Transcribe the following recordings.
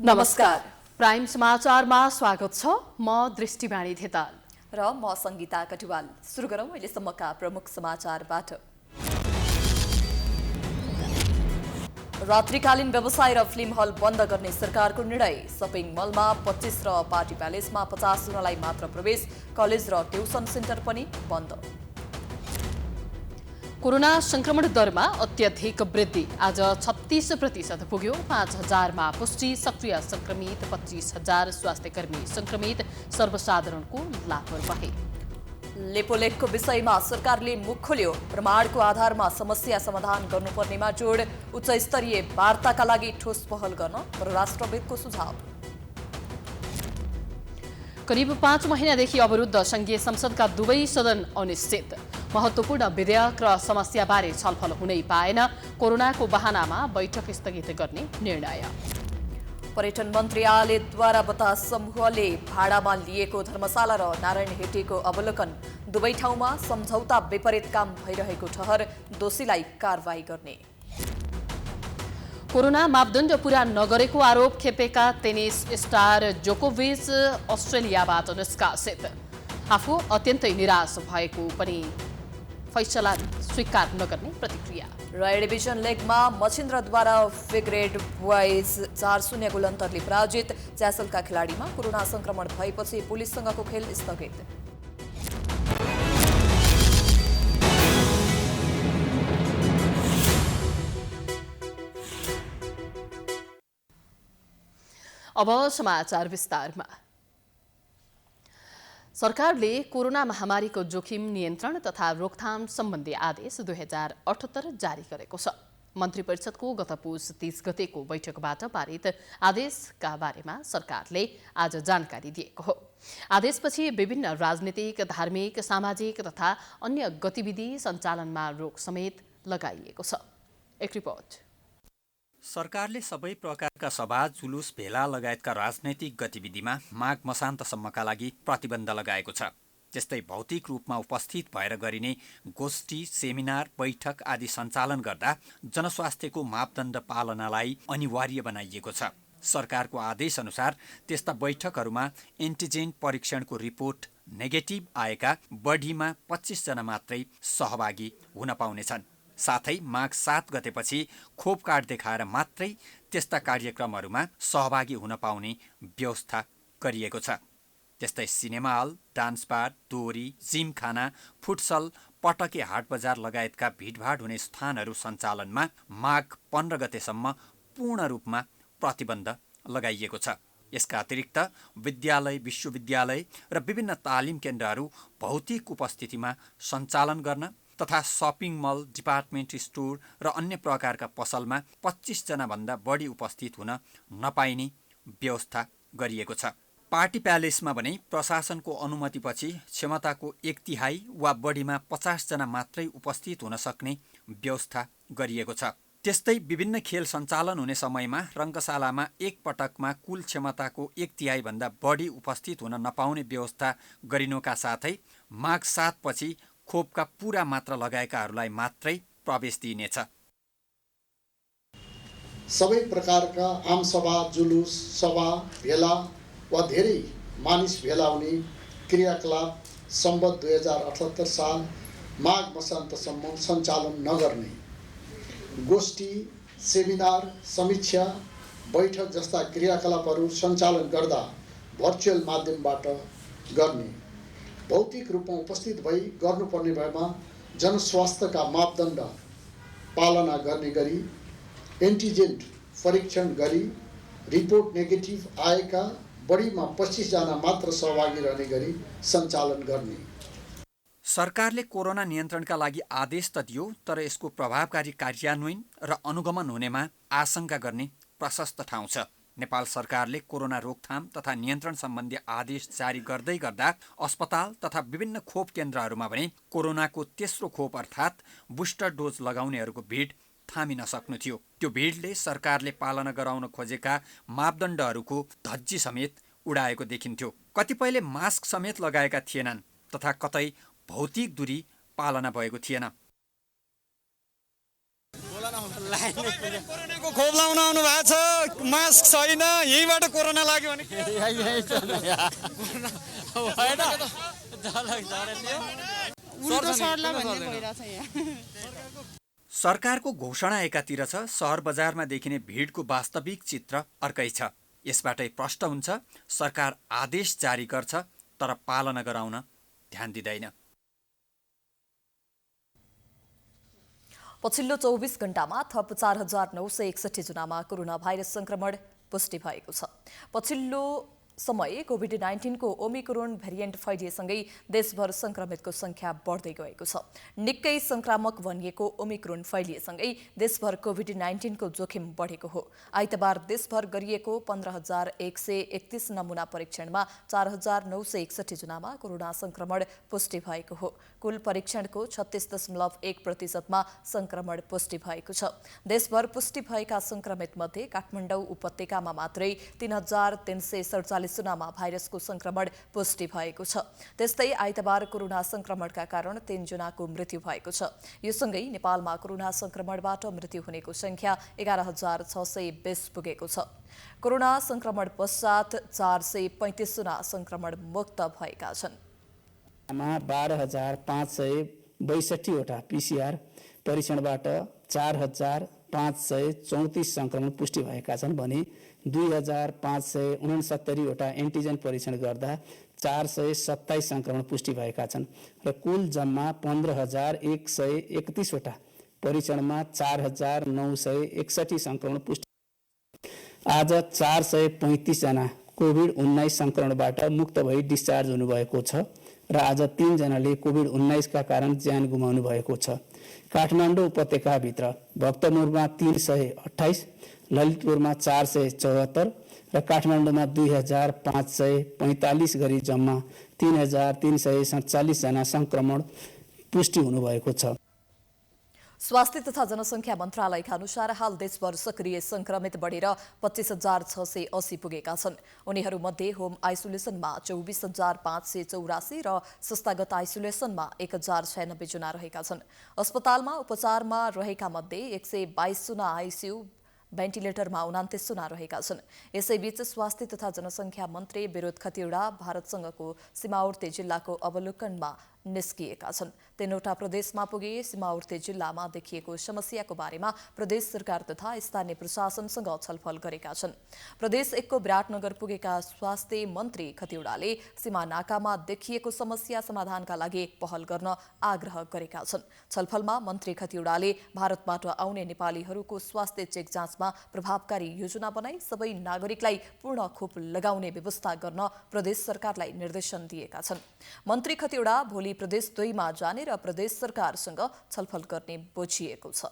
नमस्कार। प्राइम समाचारमा स्वागत छ। म दृष्टिवाणी धेताल र म संगीता कटुवाल। सुरु गरौँ अहिलेसम्मका प्रमुख समाचारबाट। रात्रिकालीन व्यवसाय र फिल्म हल बन्द गर्ने सरकारको निर्णय। सपिङ मलमा 25 र पार्टी प्यालेसमा 50 जनालाई मात्र प्रवेश। कलेज र ट्युसन सेन्टर पनि बन्द। कोरोना संक्रमण दरमा अत्यधिक वृद्धि। आज 36% पुग्यो। 5,000मा पुष्टि। सक्रिय संक्रमित 25,000। स्वास्थ्यकर्मी संक्रमित। सर्वसाधारणको लापरवाही। लेपोलेखको विषयमा सरकारले मुख खोल्यो। प्रमाणको आधारमा समस्या समाधान गर्नुपर्नेमा जोड। उच्च स्तरीय वार्ताका लागि ठोस पहल गर्न परराष्ट्रविदको सुझाव। करिब 5 महिनादेखि अवरुद्ध संघीय संसदका दुवै सदन अनिश्चित। महत्त्वपूर्ण विधेयक र समस्याबारे छलफल हुनै पाएन। कोरोनाको बहानामा बैठक स्थगित गर्ने निर्णय। पर्यटन मन्त्रालयद्वारा बतास समूहले भाडामा लिएको धर्मशाला र नारायण हेटेको अवलोकन। दुवै ठाउँमा सम्झौता विपरीत काम भइरहेको ठहर। दोषीलाई कारवाही गर्ने। कोरोना मापदण्ड पूरा नगरेको आरोप खेपेका टेनिस स्टार जोकोभिच अस्ट्रेलियाबाट निष्कासित। आफू अत्यन्तै निराश भएको पनि फैसला स्वीकार नगर्ने प्रतिक्रिया। र ए डिभिजन लेगमा मछिन्द्रद्वारा फिगरेड बोइज 4-0 गोल अन्तरले पराजित। च्यासलका खेलाडीमा कोरोना संक्रमण भएपछि पुलिससँगको खेल स्थगित। अब समाचार विस्तारमा। सरकारले कोरोना महामारीको जोखिम नियन्त्रण तथा रोकथाम सम्बन्धी आदेश 2078 जारी गरेको छ। मन्त्री परिषदको गत पुस 30 गतेको बैठकबाट पारित आदेशका बारेमा सरकारले आज जानकारी दिएको हो। आदेशपछि विभिन्न राजनीतिक, धार्मिक, सामाजिक तथा अन्य गतिविधि सञ्चालनमा रोक समेत लगाइएको छ। एक रिपोर्ट। सरकारले सबै प्रकारका सभा, जुलुस, भेला लगायतका राजनैतिक गतिविधिमा माघ मसान्तसम्मका लागि प्रतिबन्ध लगाएको छ। त्यस्तै भौतिक रूपमा उपस्थित भएर गरिने गोष्ठी, सेमिनार, बैठक आदि सञ्चालन गर्दा जनस्वास्थ्यको मापदण्ड पालनालाई अनिवार्य बनाइएको छ। सरकारको आदेशअनुसार त्यस्ता बैठकहरूमा एन्टिजेन परीक्षणको रिपोर्ट नेगेटिभ आएका बढीमा 25 जना मात्रै सहभागी हुन पाउनेछन्। साथै माघ 7 गतेपछि खोप कार्ड देखाएर मात्रै त्यस्ता कार्यक्रमहरूमा सहभागी हुन पाउने व्यवस्था गरिएको छ। त्यस्तै सिनेमा हल, डान्स बार, दोहोरी, जिमखाना, फुटसल, पटके हाट बजार लगायतका भिडभाड हुने स्थानहरू सञ्चालनमा माघ 15 गतेसम्म पूर्ण रूपमा प्रतिबन्ध लगाइएको छ। यसका अतिरिक्त विद्यालय, विश्वविद्यालय र विभिन्न तालिम केन्द्रहरू भौतिक उपस्थितिमा सञ्चालन गर्न तथा सपिङ मल, डिपार्टमेन्ट स्टोर र अन्य प्रकारका पसलमा 25 जनाभन्दा बढी उपस्थित हुन नपाइने व्यवस्था गरिएको छ। पार्टी प्यालेसमा भने प्रशासनको अनुमतिपछि क्षमताको 1/3 वा बढीमा 50 जना मात्रै उपस्थित हुन सक्ने व्यवस्था गरिएको छ। त्यस्तै विभिन्न खेल सञ्चालन हुने समयमा रङ्गशालामा एक पटकमा कुल क्षमताको 1/3 भन्दा बढी उपस्थित हुन नपाउने व्यवस्था गरिनुका साथै माघ 7 पछि खोपका पूरा मात्रा लगाएकाहरूलाई मात्रै प्रवेश दिइनेछ। सबै प्रकारका आमसभा, जुलुस, सभा, भेला वा धेरै मानिस भेला हुने क्रियाकलाप सम्बद्ध 2078 साल माघ मसान्तसम्म सञ्चालन नगर्ने। गोष्ठी, सेमिनार, समीक्षा, बैठक जस्ता क्रियाकलापहरू सञ्चालन गर्दा भर्चुअल माध्यमबाट गर्ने। भौतिक रूपमा उपस्थित भई गर्नुपर्ने भएमा जनस्वास्थ्यका मापदण्ड पालना गर्ने गरी एन्टिजेन परीक्षण गरी रिपोर्ट नेगेटिभ आएका बढीमा 25 जना मात्र सहभागी रहने गरी सञ्चालन गर्ने। सरकारले कोरोना नियन्त्रणका लागि आदेश त दियो, तर यसको प्रभावकारी कार्यान्वयन र अनुगमन हुनेमा आशंका गर्ने प्रशस्त ठाउँ छ। नेपाल सरकारले कोरोना रोकथाम तथा नियन्त्रण सम्बन्धी आदेश जारी गर्दै गर्दा अस्पताल तथा विभिन्न खोप केन्द्रहरूमा भने कोरोनाको तेस्रो खोप अर्थात् बुस्टर डोज लगाउनेहरूको भिड थामिन सक्नु थियो। त्यो भिडले सरकारले पालना गराउन खोजेका मापदण्डहरूको धज्जी समेत उडाएको देखिन्थ्यो। कतिपयले मास्क समेत लगाएका थिएनन् तथा कतै भौतिक दूरी पालना भएको थिएन। कोरोनाको खोप लाउन आउनु भएको छ, मास्क छैन, यहीँबाट कोरोना लाग्यो भने सरकारको घोषणा एकातिर छ, सहर बजारमा देखिने भिडको वास्तविक चित्र अर्कै छ। यसबाटै प्रष्ट हुन्छ सरकार आदेश जारी गर्छ तर पालना गराउन ध्यान दिँदैन। पछिल्लो 24 घण्टामा थप 4,961 जनामा कोरोना भाइरस संक्रमण पुष्टि भएको छ। पछिल्लो समय कोभिड-19 को ओमिक्रोन भेरिएन्ट फैलिएसँगै देशभर संक्रमितको संख्या बढ्दै गएको छ। निकै संक्रामक भनिएको ओमिक्रोन फैलिएसँगै देशभर कोभिड-19 को जोखिम बढेको हो। आइतबार देशभर गरिएको 15,131 नमूना परीक्षणमा 4,961 जनामा कोरोना संक्रमण पुष्टि भएको हो। कुल परीक्षणको 36.1% संक्रमण पुष्टि भएको छ। देशभर पुष्टि भएका संक्रमित मध्ये काठमाडौँ उपत्यकामा मात्रै 3,347 जनामा भाइरसको संक्रमण पुष्टि भएको छ। त्यस्तै आइतबार कोरोना संक्रमणका कारण 3 जनाको मृत्यु भएको छ। यो सँगै नेपालमा कोरोना संक्रमणबाट मृत्यु हुनेको संख्या 11,620 पुगेको छ। कोरोना संक्रमण पश्चात 435 जना संक्रमण मुक्त भएका छन्। 12,562 वटा पीसीआर परीक्षणबाट 4,534 संक्रमण पुष्टि भएका छन् भने 2,569 वटा एन्टिजेन परीक्षण गर्दा 427 संक्रमण पुष्टि भएका छन् र कुल जम्मा 15,131 वटा परीक्षणमा 4,961 संक्रमण पुष्टि। आज 435 जना कोभिड-19 संक्रमणबाट मुक्त भई डिस्चार्ज हुनुभएको छ र आज 3 जनाले कोभिड-19 का कारण ज्यान गुमाउनु भएको छ। काठमाडौँ उपत्यकाभित्र भक्तपुरमा 328, ललितपुरमा 474 र काठमाडौँमा 2,545 गरी जम्मा 3,347 जना संक्रमण पुष्टि हुनुभएको छ। स्वास्थ्य तथा जनसङ्ख्या मन्त्रालयका अनुसार हाल देशभर सक्रिय संक्रमित बढेर 25,680 पुगेका छन्। उनीहरूमध्ये होम आइसोलेसनमा 24,584 र संस्थागत आइसोलेसनमा 1,096 जना रहेका छन्। अस्पतालमा उपचारमा रहेका मध्ये 122 जना आइसियु भेन्टिलेटरमा 29 जना रहेका छन्। यसैबीच स्वास्थ्य तथा जनसङ्ख्या मन्त्री विरोध खतिवडा भारतसँगको सीमावर्ती जिल्लाको अवलोकनमा निस्किएका छन्। 3वटा प्रदेशमा पुगे सीमावर्ती जिल्लामा देखिएको समस्याको बारेमा प्रदेश सरकार तथा स्थानीय प्रशासनसँग छलफल गरेका छन्। प्रदेश 1 को विराटनगर पुगेका स्वास्थ्य मन्त्री खतिवडाले सीमा नाकामा देखिएको समस्या समाधानका लागि पहल गर्न आग्रह गरेका छन्। छलफलमा मन्त्री खतिवडाले भारतबाट आउने नेपालीहरूको स्वास्थ्य चेक जाँचमा प्रभावकारी योजना बनाई सबै नागरिकलाई पूर्ण खोप लगाउने व्यवस्था गर्न प्रदेश सरकारलाई निर्देशन दिएका छन्। मन्त्री खतिवडा भोलि प्रदेश 2 मा जाने र प्रदेश सरकारसँग छलफल गर्ने बुझिएको छ।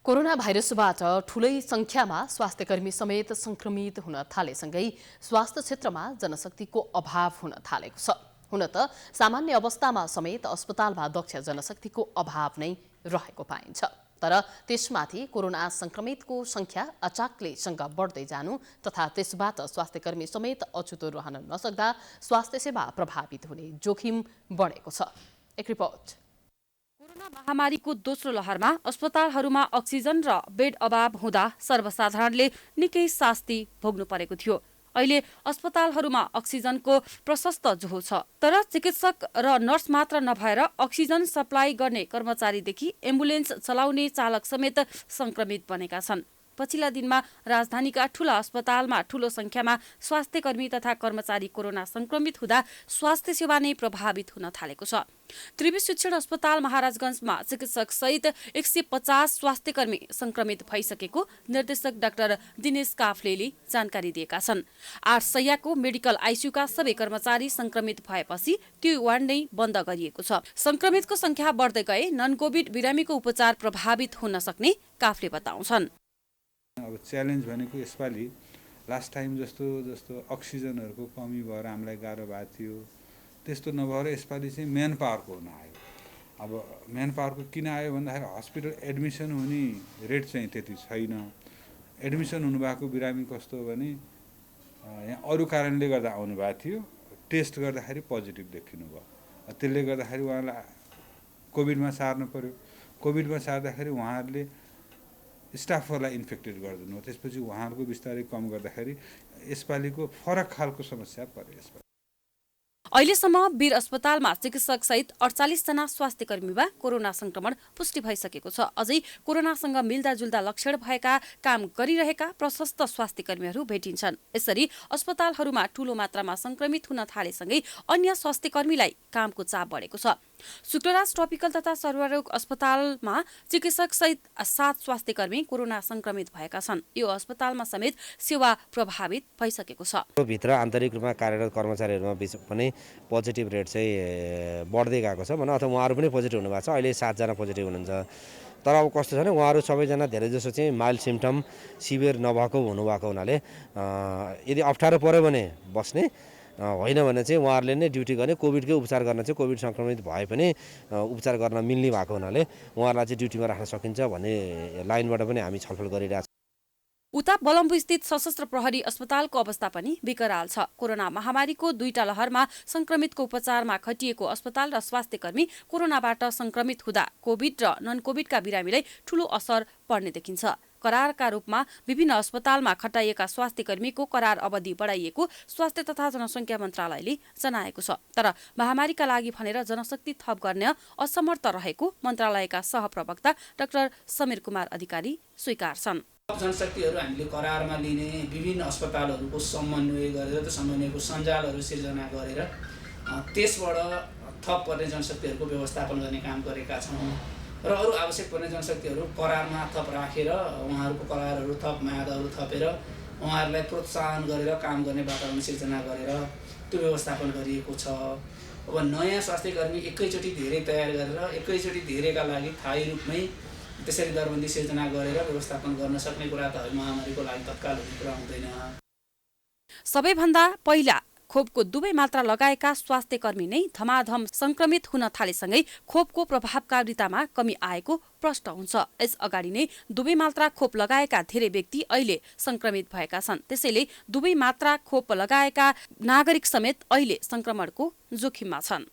कोरोना भाइरसबाट ठूलै संख्यामा स्वास्थ्यकर्मी समेत संक्रमित हुन थालेसँगै स्वास्थ्य क्षेत्रमा जनशक्तिको अभाव हुन थालेको छ। हुन त सामान्य अवस्थामा समेत अस्पतालमा दक्ष जनशक्तिको अभाव नै रहेको पाइन्छ। तर त्यसमाथि कोरोना संक्रमितको संख्या अचाक्लैसँग बढ्दै जानु तथा त्यसबाट स्वास्थ्यकर्मी समेत अछुतो रहन नसक्दा स्वास्थ्य सेवा प्रभावित हुने जोखिम बढेको छ। एक रिपोर्ट। कोरोना महामारीको दोस्रो लहरमा अस्पतालहरूमा अक्सिजन र बेड अभाव हुँदा सर्वसाधारणले निकै शास्ति भोग्नु परेको थियो। अहिले अस्पतालहरूमा अक्सिजनको प्रशस्त जोहो छ, तर चिकित्सक र नर्स मात्र नभएर अक्सिजन सप्लाई गर्ने कर्मचारीदेखि एम्बुलेन्स चलाउने चालक समेत संक्रमित बनेका छन्। पछिल्ला दिनमा राजधानीका ठूला अस्पतालमा ठूलो संख्यामा स्वास्थ्यकर्मी तथा कर्मचारी कोरोना संक्रमित हुँदा स्वास्थ्य सेवा नै प्रभावित हुन थालेको छ। त्रिवी शिक्षण अस्पताल महाराजगञ्जमा चिकित्सक सहित 150 स्वास्थ्यकर्मी संक्रमित भइसकेको निर्देशक डाक्टर दिनेश काफ्लेले जानकारी दिएका छन्। 8 शय्याको मेडिकल आइसियुका सबै कर्मचारी संक्रमित भएपछि त्यो वार्ड नै बन्द गरिएको छ। संक्रमितको संख्या बढ्दै गए नन कोभिड बिरामीको उपचार प्रभावित हुन सक्ने काफ्ले बताउँछन्। अब च्यालेन्ज भनेको यसपालि लास्ट टाइम जस्तो अक्सिजनहरूको कमी भएर हामीलाई गाह्रो भएको थियो, त्यस्तो नभएर यसपालि चाहिँ म्यान पावरको हुन आयो। अब म्यान पावरको किन आयो भन्दाखेरि हस्पिटल एडमिसन हुने रेट चाहिँ त्यति छैन। एडमिसन हुनुभएको बिरामी कस्तो हो भने यहाँ अरू कारणले गर्दा आउनुभएको थियो, टेस्ट गर्दाखेरि पोजिटिभ देखिनु भयो। त्यसले गर्दाखेरि उहाँलाई कोभिडमा सार्नु पर्यो। कोभिडमा सार्दाखेरि उहाँहरूले स्टाफहरूलाई इन्फेक्टेड गरिदिनु हो, त्यसपछि उहाँहरूको बिस्तारै कम गर्दाखेरि यसपालिको फरक खालको समस्या पर्यो। यसपालि अहिलेसम्म वीर अस्पतालमा चिकित्सक सहित 48 जना स्वास्थ्यकर्मीमा कोरोना संक्रमण पुष्टि भइसकेको छ। अझै कोरोनासँग मिल्दाजुल्दा लक्षण भएका काम गरिरहेका प्रशस्त स्वास्थ्यकर्मीहरू भेटिन्छन्। यसरी अस्पतालहरूमा ठूलो मात्रामा संक्रमित हुन थालेसँगै अन्य स्वास्थ्यकर्मीलाई कामको चाप बढेको छ। शुक्रराज ट्रपिकल तथा सर्वरोग अस्पतालमा चिकित्सक सहित 7 स्वास्थ्यकर्मी कोरोना संक्रमित भएका छन्। यो अस्पतालमा समेत सेवा प्रभावित भइसकेको छ। भित्र आन्तरिक रूपमा कार्यरत कर्मचारीहरूमा पनि पोजिटिभ रेट चाहिँ बढ्दै गएको छ भनौँ, अथवा उहाँहरू पनि पोजिटिभ हुनुभएको छ। अहिले 7 जना पोजिटिभ हुनुहुन्छ। तर अब कस्तो छ भने उहाँहरू सबैजना धेरैजसो चाहिँ माइल्ड सिम्टम सिभियर नभएको हुनुभएको हुनाले यदि अप्ठ्यारो पऱ्यो भने बस्ने, होइन भने चाहिँ उहाँहरूले नै ड्युटी गर्ने। कोभिडकै उपचार गर्न चाहिँ कोभिड सङ्क्रमित भए पनि उपचार गर्न मिल्ने भएको हुनाले उहाँहरूलाई चाहिँ ड्युटीमा राख्न सकिन्छ भन्ने लाइनबाट पनि हामी छलफल गरिरहेछौँ। उता बलम्बु स्थित सशस्त्र प्रहरी अस्पतालको अवस्था पनि विकराल छ। कोरोना महामारीको 2टा लहरमा संक्रमितको उपचारमा खटिएको अस्पताल र स्वास्थ्यकर्मी कोरोनाबाट संक्रमित हुँदा कोभिड र नन कोभिडका बिरामीलाई ठूलो असर पर्ने देखिन्छ। करारका रूपमा विभिन्न अस्पतालमा खटाइएका स्वास्थ्यकर्मीको करार अवधि बढाइएको स्वास्थ्य तथा जनसङ्ख्या मन्त्रालयले जनाएको छ। तर महामारीका लागि भनेर जनशक्ति थप गर्न असमर्थ रहेको मन्त्रालयका सहप्रवक्ता डाक्टर समीर कुमार अधिकारी स्वीकार्छन्। जनशक्तिहरू हामीले करारमा लिने, विभिन्न अस्पतालहरूको समन्वय गरेर त्यो समन्वयको सञ्जालहरू सिर्जना गरेर त्यसबाट थप पर्ने जनशक्तिहरूको व्यवस्थापन गर्ने काम गरेका छौँ र अरू आवश्यक पर्ने जनशक्तिहरू करारमा थप राखेर उहाँहरूको करारहरू थप म्यादहरू थपेर उहाँहरूलाई प्रोत्साहन गरेर काम गर्ने वातावरण सिर्जना गरेर त्यो व्यवस्थापन गरिएको छ। अब नयाँ स्वास्थ्यकर्मी एकैचोटि धेरै तयार गरेर एकैचोटि धेरैका लागि थायी रूपमै त्यसरी दरबन्दी सिर्जना गरेर व्यवस्थापन गर्न सक्ने कुरा त महामारीको लागि तत्काल हुने कुरा हुँदैन। सबैभन्दा पहिला खोपको 2 मात्रा लगाएका स्वास्थ्यकर्मी नै धमाधम संक्रमित हुन थालेसँगै खोपको प्रभावकारितामा कमी आएको प्रश्न हुन्छ। यस अगाडि नै 2 मात्रा खोप लगाएका धेरै व्यक्ति अहिले संक्रमित भएका छन्। त्यसैले 2 मात्रा खोप लगाएका नागरिक समेत अहिले संक्रमणको जोखिममा छन्।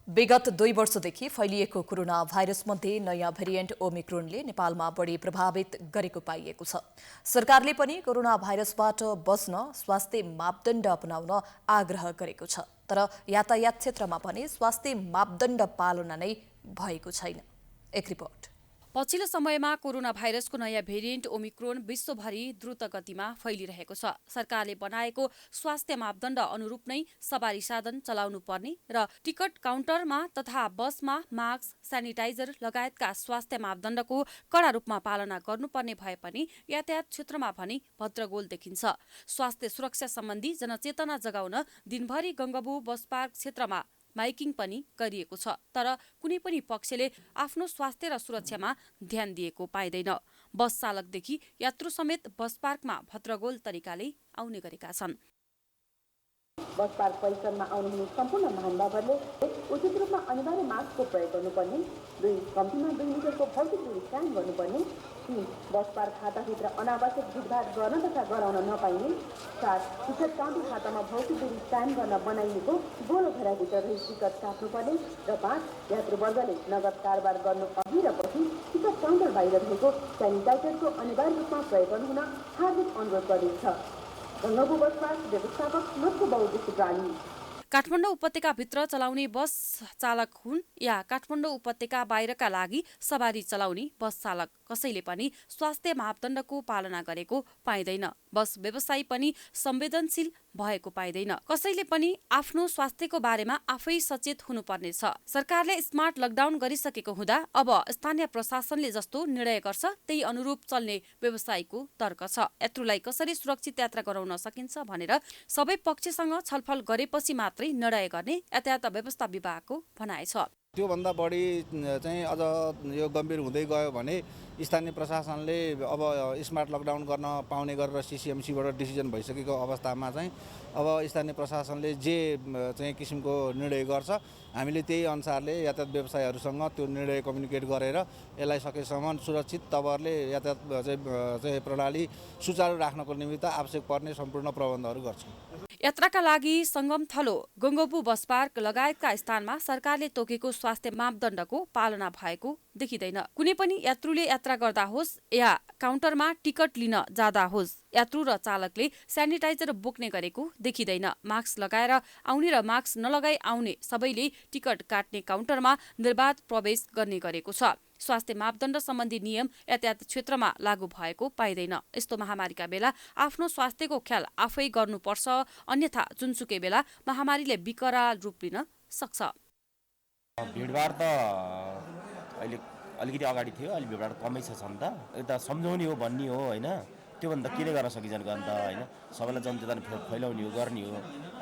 विगत 2 वर्षदेखि फैलिएको कोरोना भाइरसमध्ये नयाँ भेरिएन्ट ओमिक्रोनले नेपालमा बढी प्रभावित गरेको पाइएको छ। सरकारले पनि कोरोना भाइरसबाट बच्न स्वास्थ्य मापदण्ड अपनाउन आग्रह गरेको छ। तर यातायात क्षेत्रमा भने स्वास्थ्य मापदण्ड पालना नै भएको छैन। एक रिपोर्ट। पछिल्लो समयमा कोरोना भाइरसको नयाँ भेरिएन्ट ओमिक्रोन विश्वभरि द्रुत गतिमा फैलिरहेको छ। सरकारले बनाएको स्वास्थ्य मापदण्ड अनुरूप नै सवारी साधन चलाउनु पर्ने र टिकट काउन्टरमा तथा बसमा मास्क, सेनिटाइजर लगायतका स्वास्थ्य मापदण्डको कडा रूपमा पालना गर्नुपर्ने भए पनि यातायात क्षेत्रमा भने भद्रगोल देखिन्छ। स्वास्थ्य सुरक्षा सम्बन्धी जनचेतना जगाउन दिनभरि गङ्गबु बस पार्क क्षेत्रमा माइकिङ पनि गरिएको छ। तर कुनै पनि पक्षले आफ्नो स्वास्थ्य र सुरक्षामा ध्यान दिएको पाइँदैन। बस चालकदेखि यात्रु समेत बस पार्कमा भद्रगोल तरिकाले आउने गरेका छन्। बस पार्क परिसरमा आउनुहुने सम्पूर्ण महानुभावहरूले उचित रूपमा अनिवार्य मास्कको प्रयोग गर्नुपर्ने, कम्तीमा 2 मिटरको भौतिक दूरी कायम गर्नुपर्ने, 3 बस पार्क खाताभित्र अनावश्यक भिडभाड गर्न तथा गराउन नपाइने, 4 टिकट काउन्टर खातामा भौतिक दूरी कायम गर्न बनाइएको गोलो घेराभित्र रही टिकट काट्नुपर्ने र 5 यात्रुवर्गले नगद कारोबार गर्नु अघि र पछि टिकट काउन्टर बाहिर रहेको सेनिटाइजरको अनिवार्य रूपमा प्रयोग गर्नुहुन हार्दिक अनुरोध गरिन्छ। गङ्गबु बस पार्क व्यवस्थापक नक्कु बहुद्देश्य प्राणी। काठमाडौँ उपत्यकाभित्र चलाउने बस चालक हुन् या काठमाडौँ उपत्यका बाहिरका लागि सवारी चलाउने बस चालक, कसैले पनि स्वास्थ्य मापदण्डको पालना गरेको पाइँदैन। बस व्यवसायी पनि संवेदनशील भएको पाइँदैन। कसैले पनि आफ्नो स्वास्थ्यको बारेमा आफै सचेत हुनुपर्नेछ। सरकारले स्मार्ट लकडाउन गरिसकेको हुँदा अब स्थानीय प्रशासनले जस्तो निर्णय गर्छ त्यही अनुरूप चल्ने व्यवसायीको तर्क छ। यात्रुलाई कसरी सुरक्षित यात्रा गराउन सकिन्छ भनेर सबै पक्षसँग छलफल गरेपछि मात्रै निर्णय गर्ने यातायात व्यवस्था विभागको भनाइ छ। त्योभन्दा बढी चाहिँ अझ यो गम्भीर हुँदै गयो भने स्थानीय प्रशासनले अब स्मार्ट लकडाउन गर्न पाउने गरेर सिसिएमसीबाट डिसिजन भइसकेको अवस्थामा चाहिँ अब स्थानीय प्रशासनले जे चाहिँ किसिमको निर्णय गर्छ हामीले त्यही अनुसारले यातायात व्यवसायीहरूसँग त्यो निर्णय कम्युनिकेट गरेर यसलाई सकेसम्म सुरक्षित तपाईँहरूले यातायात चाहिँ प्रणाली सुचारू राख्नको निमित्त आवश्यक पर्ने सम्पूर्ण प्रबन्धहरू गर्छौँ। यात्राका लागि सङ्गम थलो, गङ्गोबु बस पार्क लगायतका स्थानमा सरकारले तोकेको स्वास्थ्य मापदण्डको पालना भएको देखिँदैन। कुनै पनि यात्रुले यात्रा गर्दा होस् या काउन्टरमा टिकट लिन जाँदा होस्, यात्रु र चालकले सेनिटाइजर बोक्ने गरेको देखिँदैन। मास्क लगाएर आउने र मास्क नलगाई आउने सबैले टिकट काट्ने काउन्टरमा निर्बाध प्रवेश गर्ने गरेको छ। स्वास्थ्य मापदण्ड सम्बन्धी नियम यातायात क्षेत्रमा लागू भएको पाइँदैन। यस्तो महामारीका बेला आफ्नो स्वास्थ्यको ख्याल आफै गर्नुपर्छ, अन्यथा जुनसुकै बेला महामारीले विकराल रूप लिन सक्छ। भिडभाड त अहिले अलिकति अगाडि थियो, अहिले भिडभाड कमै छ त यता सम्झाउने हो भन्ने हो होइन, त्योभन्दा के गर्न सकिन्छ अन्त होइन, सबैलाई जनचेतना फैलाउने हो गर्ने हो,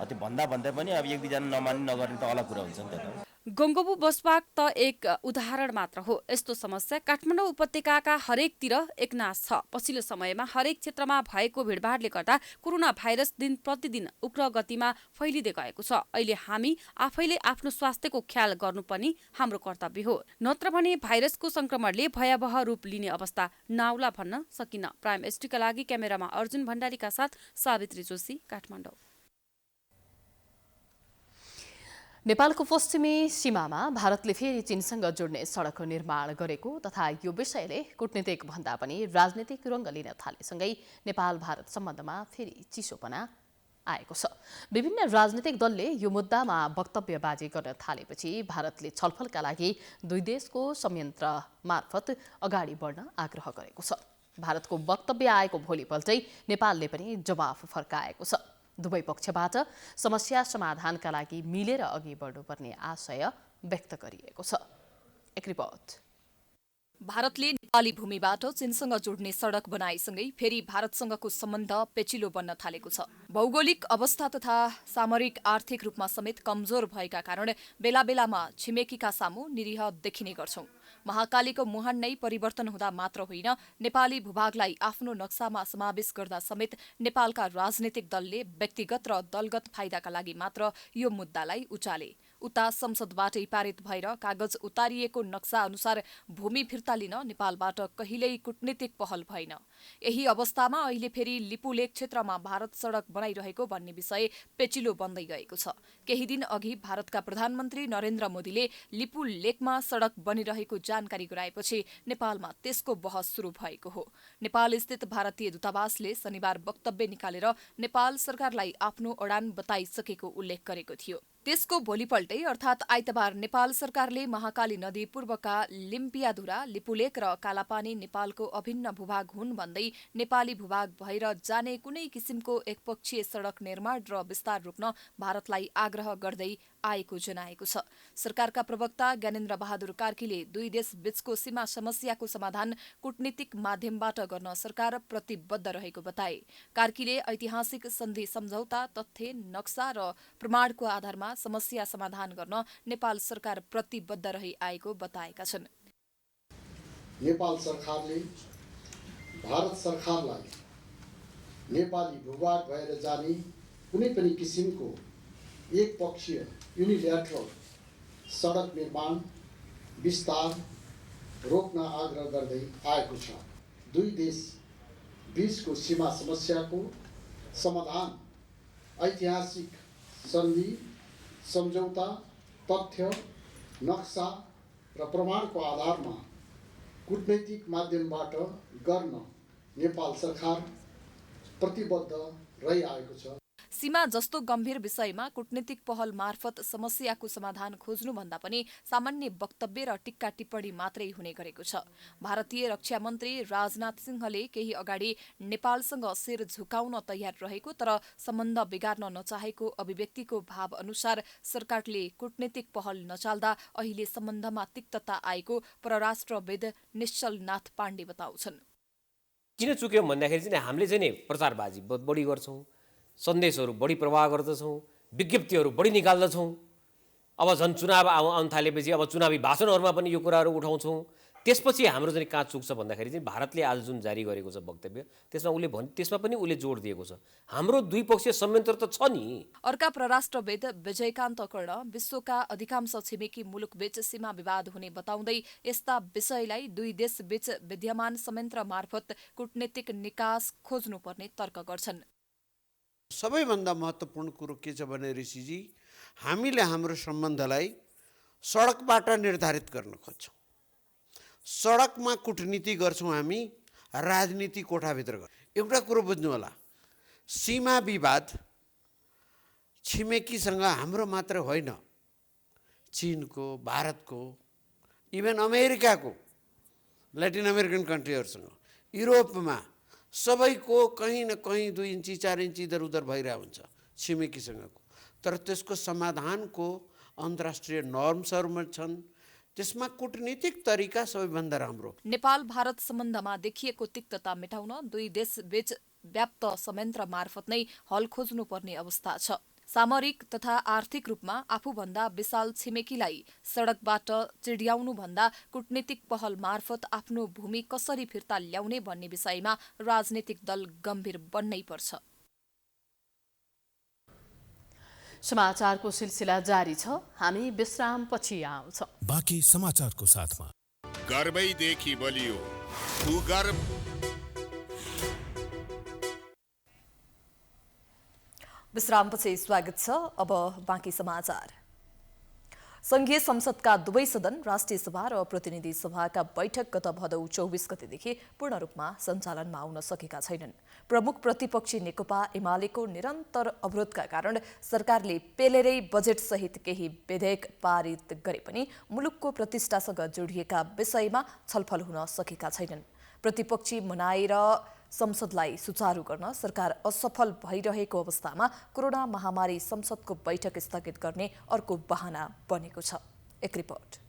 त्यो भन्दा पनि अब एक दुईजना नमान्ने नगर्ने त अलग कुरा हुन्छ नि त। गङ्गोबु बस पार्क त एक उदाहरण मात्र हो। यस्तो समस्या काठमाडौँ उपत्यकाका हरेकतिर एकनास छ। पछिल्लो समयमा हरेक क्षेत्रमा भएको भिडभाडले गर्दा कोरोना भाइरस दिन प्रतिदिन उग्र गतिमा फैलिँदै गएको छ। अहिले हामी आफैले आफ्नो स्वास्थ्यको ख्याल गर्नु पनि हाम्रो कर्तव्य हो, नत्र भने भाइरसको संक्रमणले भयावह रूप लिने अवस्था नआउला भन्न सकिन्न। प्राइम एसटीका लागि क्यामेरामा अर्जुन भण्डारीका साथ सावित्री जोशी, काठमाडौँ। नेपालको पश्चिमी सीमामा भारतले फेरि चीनसँग जोड्ने सडक निर्माण गरेको तथा यो विषयले कूटनीतिक भन्दा पनि राजनीतिक रङ्ग लिन थालेसँगै नेपाल भारत सम्बन्धमा फेरि चिसोपना आएको छ। विभिन्न राजनीतिक दलले यो मुद्दामा वक्तव्यबाजी गर्न थालेपछि भारतले छलफलका लागि दुई देशको संयन्त्र मार्फत अगाडि बढ्न आग्रह गरेको छ। भारतको वक्तव्य आएको भोलिपल्टै नेपालले पनि जवाफ फर्काएको छ। दुवै पक्षबाट समस्या समाधानका लागि मिलेर अघि बढ्नुपर्ने आशय व्यक्त गरिएको छ। एक रिपोर्ट। भारतले नेपाली भूमिबाट चीनसँग जोड्ने सडक बनाएसँगै फेरि भारतसँगको सम्बन्ध पेचिलो बन्न थालेको छ। भौगोलिक अवस्था तथा सामरिक आर्थिक रूपमा समेत कमजोर भएका कारण बेला बेलामा छिमेकीका सामु निरीह देखिने गर्छौं। महाकालीको मुहान नै परिवर्तन हुँदा मात्र होइन, नेपाली भूभागलाई आफ्नो नक्सामा समावेश गर्दा समेत नेपालका राजनीतिक दलले व्यक्तिगत र दलगत फाइदाका लागि मात्र यो मुद्दालाई उचाले। उता संसदबाटै पारित भएर कागज उतारिएको नक्सा अनुसार भूमि फिर्ता लिन नेपालबाट कहिल्यै कूटनीतिक पहल भएन। यही अवस्थामा अहिले फेरि लिपुलेक क्षेत्रमा भारत सडक बनाइरहेको भन्ने विषय पेचिलो बन्दै गएको छ। केही दिन अघि भारतका प्रधानमन्त्री नरेन्द्र मोदीले लिपुलेकमा सडक बनिरहेको जानकारी गराएपछि नेपालमा त्यसको बहस सुरु भएको हो। नेपाल स्थित भारतीय दूतावासले शनिबार वक्तव्य निकालेर नेपाल सरकारलाई आफ्नो अडान बताइसकेको उल्लेख गरेको थियो। त्यसको भोलिपल्टै अर्थात् आइतबार नेपाल सरकारले महाकाली नदी पूर्वका लिम्पियाधुरा, लिपुलेक र कालापानी नेपालको अभिन्न भूभाग हुन् भन्दै नेपाली भूभाग भएर जाने कुनै किसिमको एकपक्षीय सडक निर्माण र विस्तार रोक्न भारतलाई आग्रह गर्दै आएको जनाएको छ। सरकारका प्रवक्ता ज्ञानेन्द्र बहादुर कार्कीले दुई देश बीचको सीमा समस्याको समाधान कूटनीतिक माध्यमबाट गर्न सरकार प्रतिबद्ध रहेको बताए। कार्कीले ऐतिहासिक सन्धि सम्झौता, तथ्य, नक्सा र प्रमाणको आधारमा समस्या समाधान गर्न नेपाल सरकार प्रतिबद्ध रही आएको बताएका छन्। नेपाल सरकारले भारत सरकारलाई नेपाली भूभाग भएर जाने कुनै पनि किसिमको एकपक्षीय युनिल्याटरल सडक निर्माण विस्तार रोक्न आग्रह गर्दै आएको छ। दुई देश बीचको सीमा समस्याको समाधान ऐतिहासिक सन्धि सम्झौता, तथ्य, नक्सा र प्रमाणको आधारमा कूटनैतिक माध्यमबाट गर्न नेपाल सरकार प्रतिबद्ध रहिआएको छ। सीमा जस्तो गम्भीर विषयमा कूटनीतिक पहल मार्फत समस्याको समाधान खोज्नुभन्दा पनि सामान्य वक्तव्य र टिक्का टिप्पणी मात्रै हुने गरेको छ। भारतीय रक्षा मन्त्री राजनाथ सिंहले केही अगाडि नेपालसँग शिर झुकाउन तयार रहेको तर सम्बन्ध बिगार्न नचाहेको अभिव्यक्तिको भाव अनुसार सरकारले कूटनीतिक पहल नचाल्दा अहिले सम्बन्धमा तिक्तता आएको परराष्ट्रविद निश्चलनाथ पाण्डे बताउँछन्। किन चुक्यौँ भन्दाखेरि चाहिँ हामीले चाहिँ नि प्रचारबाजी बढी गर्छौँ, सन्देशहरू बढी प्रवाह गर्दछौँ, विज्ञप्तिहरू बढी निकाल्दछौँ। अब झन् चुनाव आउन थालेपछि अब चुनावी भाषणहरूमा पनि यो कुराहरू उठाउँछौँ। त्यसपछि हाम्रो चाहिँ कहाँ चुक्छ भन्दाखेरि चाहिँ भारतले आज जुन जारी गरेको छ वक्तव्य त्यसमा पनि उसले जोड दिएको छ हाम्रो द्विपक्षीय संयन्त्र त छ नि। अर्का परराष्ट्रविद विजयकान्त कर्ण विश्वका अधिकांश छिमेकी मुलुकबीच सीमा विवाद हुने बताउँदै यस्ता विषयलाई दुई देशबीच विद्यमान संयन्त्र मार्फत कूटनीतिक निकास खोज्नुपर्ने तर्क गर्छन्। सबैभन्दा महत्त्वपूर्ण कुरो के छ भने ऋषिजी, हामीले हाम्रो सम्बन्धलाई सडकबाट निर्धारित गर्न खोज्छौँ। सडकमा कूटनीति गर्छौँ हामी, राजनीति कोठाभित्र गर्छौँ। एउटा कुरो बुझ्नु होला, सीमा विवाद छिमेकीसँग हाम्रो मात्र होइन, चीनको, भारतको, इभन अमेरिकाको, ल्याटिन अमेरिकन कन्ट्रीहरूसँग, युरोपमा सबैको कहीँ न कहीँ 2 इन्ची 4 इन्ची इधर उधर भइरहेको हुन्छ छिमेकीसँगको। तर त्यसको समाधानको अन्तर्राष्ट्रिय नर्म्सहरूमा छन्। त्यसमा कूटनीतिक तरिका सबैभन्दा राम्रो। नेपाल भारत सम्बन्धमा देखिएको तिक्तता मेटाउन दुई देशबीच व्याप्त संयन्त्र मार्फत नै हल खोज्नुपर्ने अवस्था छ। सामरिक तथा आर्थिक रूपमा आफूभन्दा विशाल छिमेकीलाई सडकबाट चिड्याउनुभन्दा कूटनीतिक पहल मार्फत आफ्नो भूमि कसरी फिर्ता ल्याउने भन्ने विषयमा राजनीतिक दल गम्भीर बन्नै पर्छ। समाचारको सिलसिला जारी छ, हामी विश्रामपछि आउँछौँ। बाँकी समाचारको साथमा गर्वैदेखि बलियो भूगर्भ। विश्रामपछि स्वागत छ। अब बाँकी समाचार। संघीय संसदका दुवै सदन राष्ट्रिय सभा र प्रतिनिधि सभाका बैठक गत भदौ 24 गतेदेखि पूर्ण रूपमा सञ्चालनमा आउन सकेका छैनन्। प्रमुख प्रतिपक्षी नेकपा एमालेको निरन्तर अवरोधका कारण सरकारले पेलेरै बजेट सहित केही विधेयक पारित गरे पनि मुलुकको प्रतिष्ठासँग जोडिएका विषयमा छलफल हुन सकेका छैनन्। प्रतिपक्षी मनाएर संसदलाई सुचारू गर्न सरकार असफल भइरहेको अवस्थामा कोरोना महामारी संसदको बैठक स्थगित गर्ने अर्को बहाना बनेको छ। एक रिपोर्ट।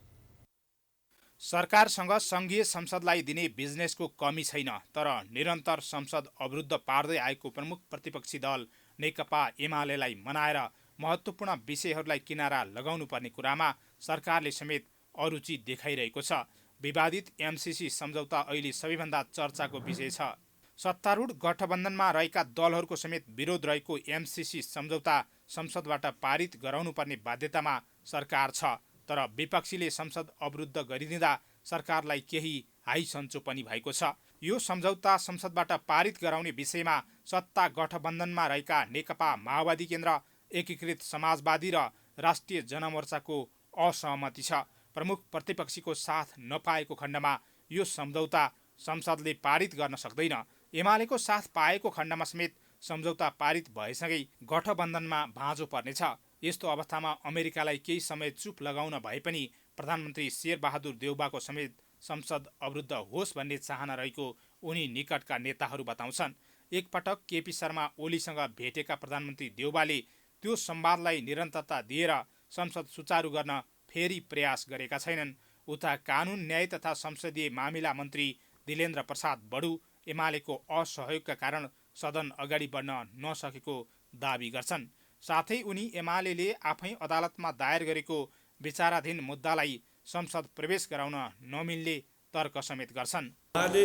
सरकारसँग संघीय संसदलाई दिने बिजनेसको कमी छैन, तर निरन्तर संसद अवरुद्ध पार्दै आएको प्रमुख प्रतिपक्षी दल नेकपा एमालेलाई मनाएर महत्त्वपूर्ण विषयहरूलाई किनारा लगाउनुपर्ने कुरामा सरकारले समेत अरुचि देखाइरहेको छ। विवादित एमसीसी सम्झौता अहिले सबैभन्दा चर्चाको विषय छ। सत्तारूढ गठबन्धनमा रहेका दलहरूको समेत विरोध रहेको एमसीसी सम्झौता संसदबाट पारित गराउनुपर्ने बाध्यतामा सरकार छ, तर विपक्षीले संसद अवरुद्ध गरिदिँदा सरकारलाई केही हाई सन्चो पनि भएको छ। यो सम्झौता संसदबाट पारित गराउने विषयमा सत्ता गठबन्धनमा रहेका नेकपा माओवादी केन्द्र, एकीकृत समाजवादी र राष्ट्रिय जनमोर्चाको असहमति छ। प्रमुख प्रतिपक्षीको साथ नपाएको खण्डमा यो सम्झौता संसदले पारित गर्न सक्दैन। एमालेको साथ पाएको खण्डमा समेत सम्झौता पारित भएसँगै गठबन्धनमा भाँजो पर्नेछ। यस्तो अवस्थामा अमेरिकालाई केही समय चुप लगाउन भए पनि प्रधानमन्त्री शेरबहादुर देउबाको समेत संसद अवरुद्ध होस् भन्ने चाहना रहेको उनी निकटका नेताहरू बताउँछन्। एकपटक केपी शर्मा ओलीसँग भेटेका प्रधानमन्त्री देउबाले त्यो संवादलाई निरन्तरता दिएर संसद सुचारू गर्न फेरि प्रयास गरेका छैनन्। उता कानुन न्याय तथा संसदीय मामिला मन्त्री दिलेन्द्र प्रसाद बडु एमालेको असहयोगका कारण सदन अगाडि बढ्न नसकेको दावी गर्छन्। साथै उनी एमालेले आफै अदालतमा दायर गरेको विचाराधीन मुद्दालाई संसद प्रवेश गराउन नमिल्ने तर्क समेत गर्छन्। एमाले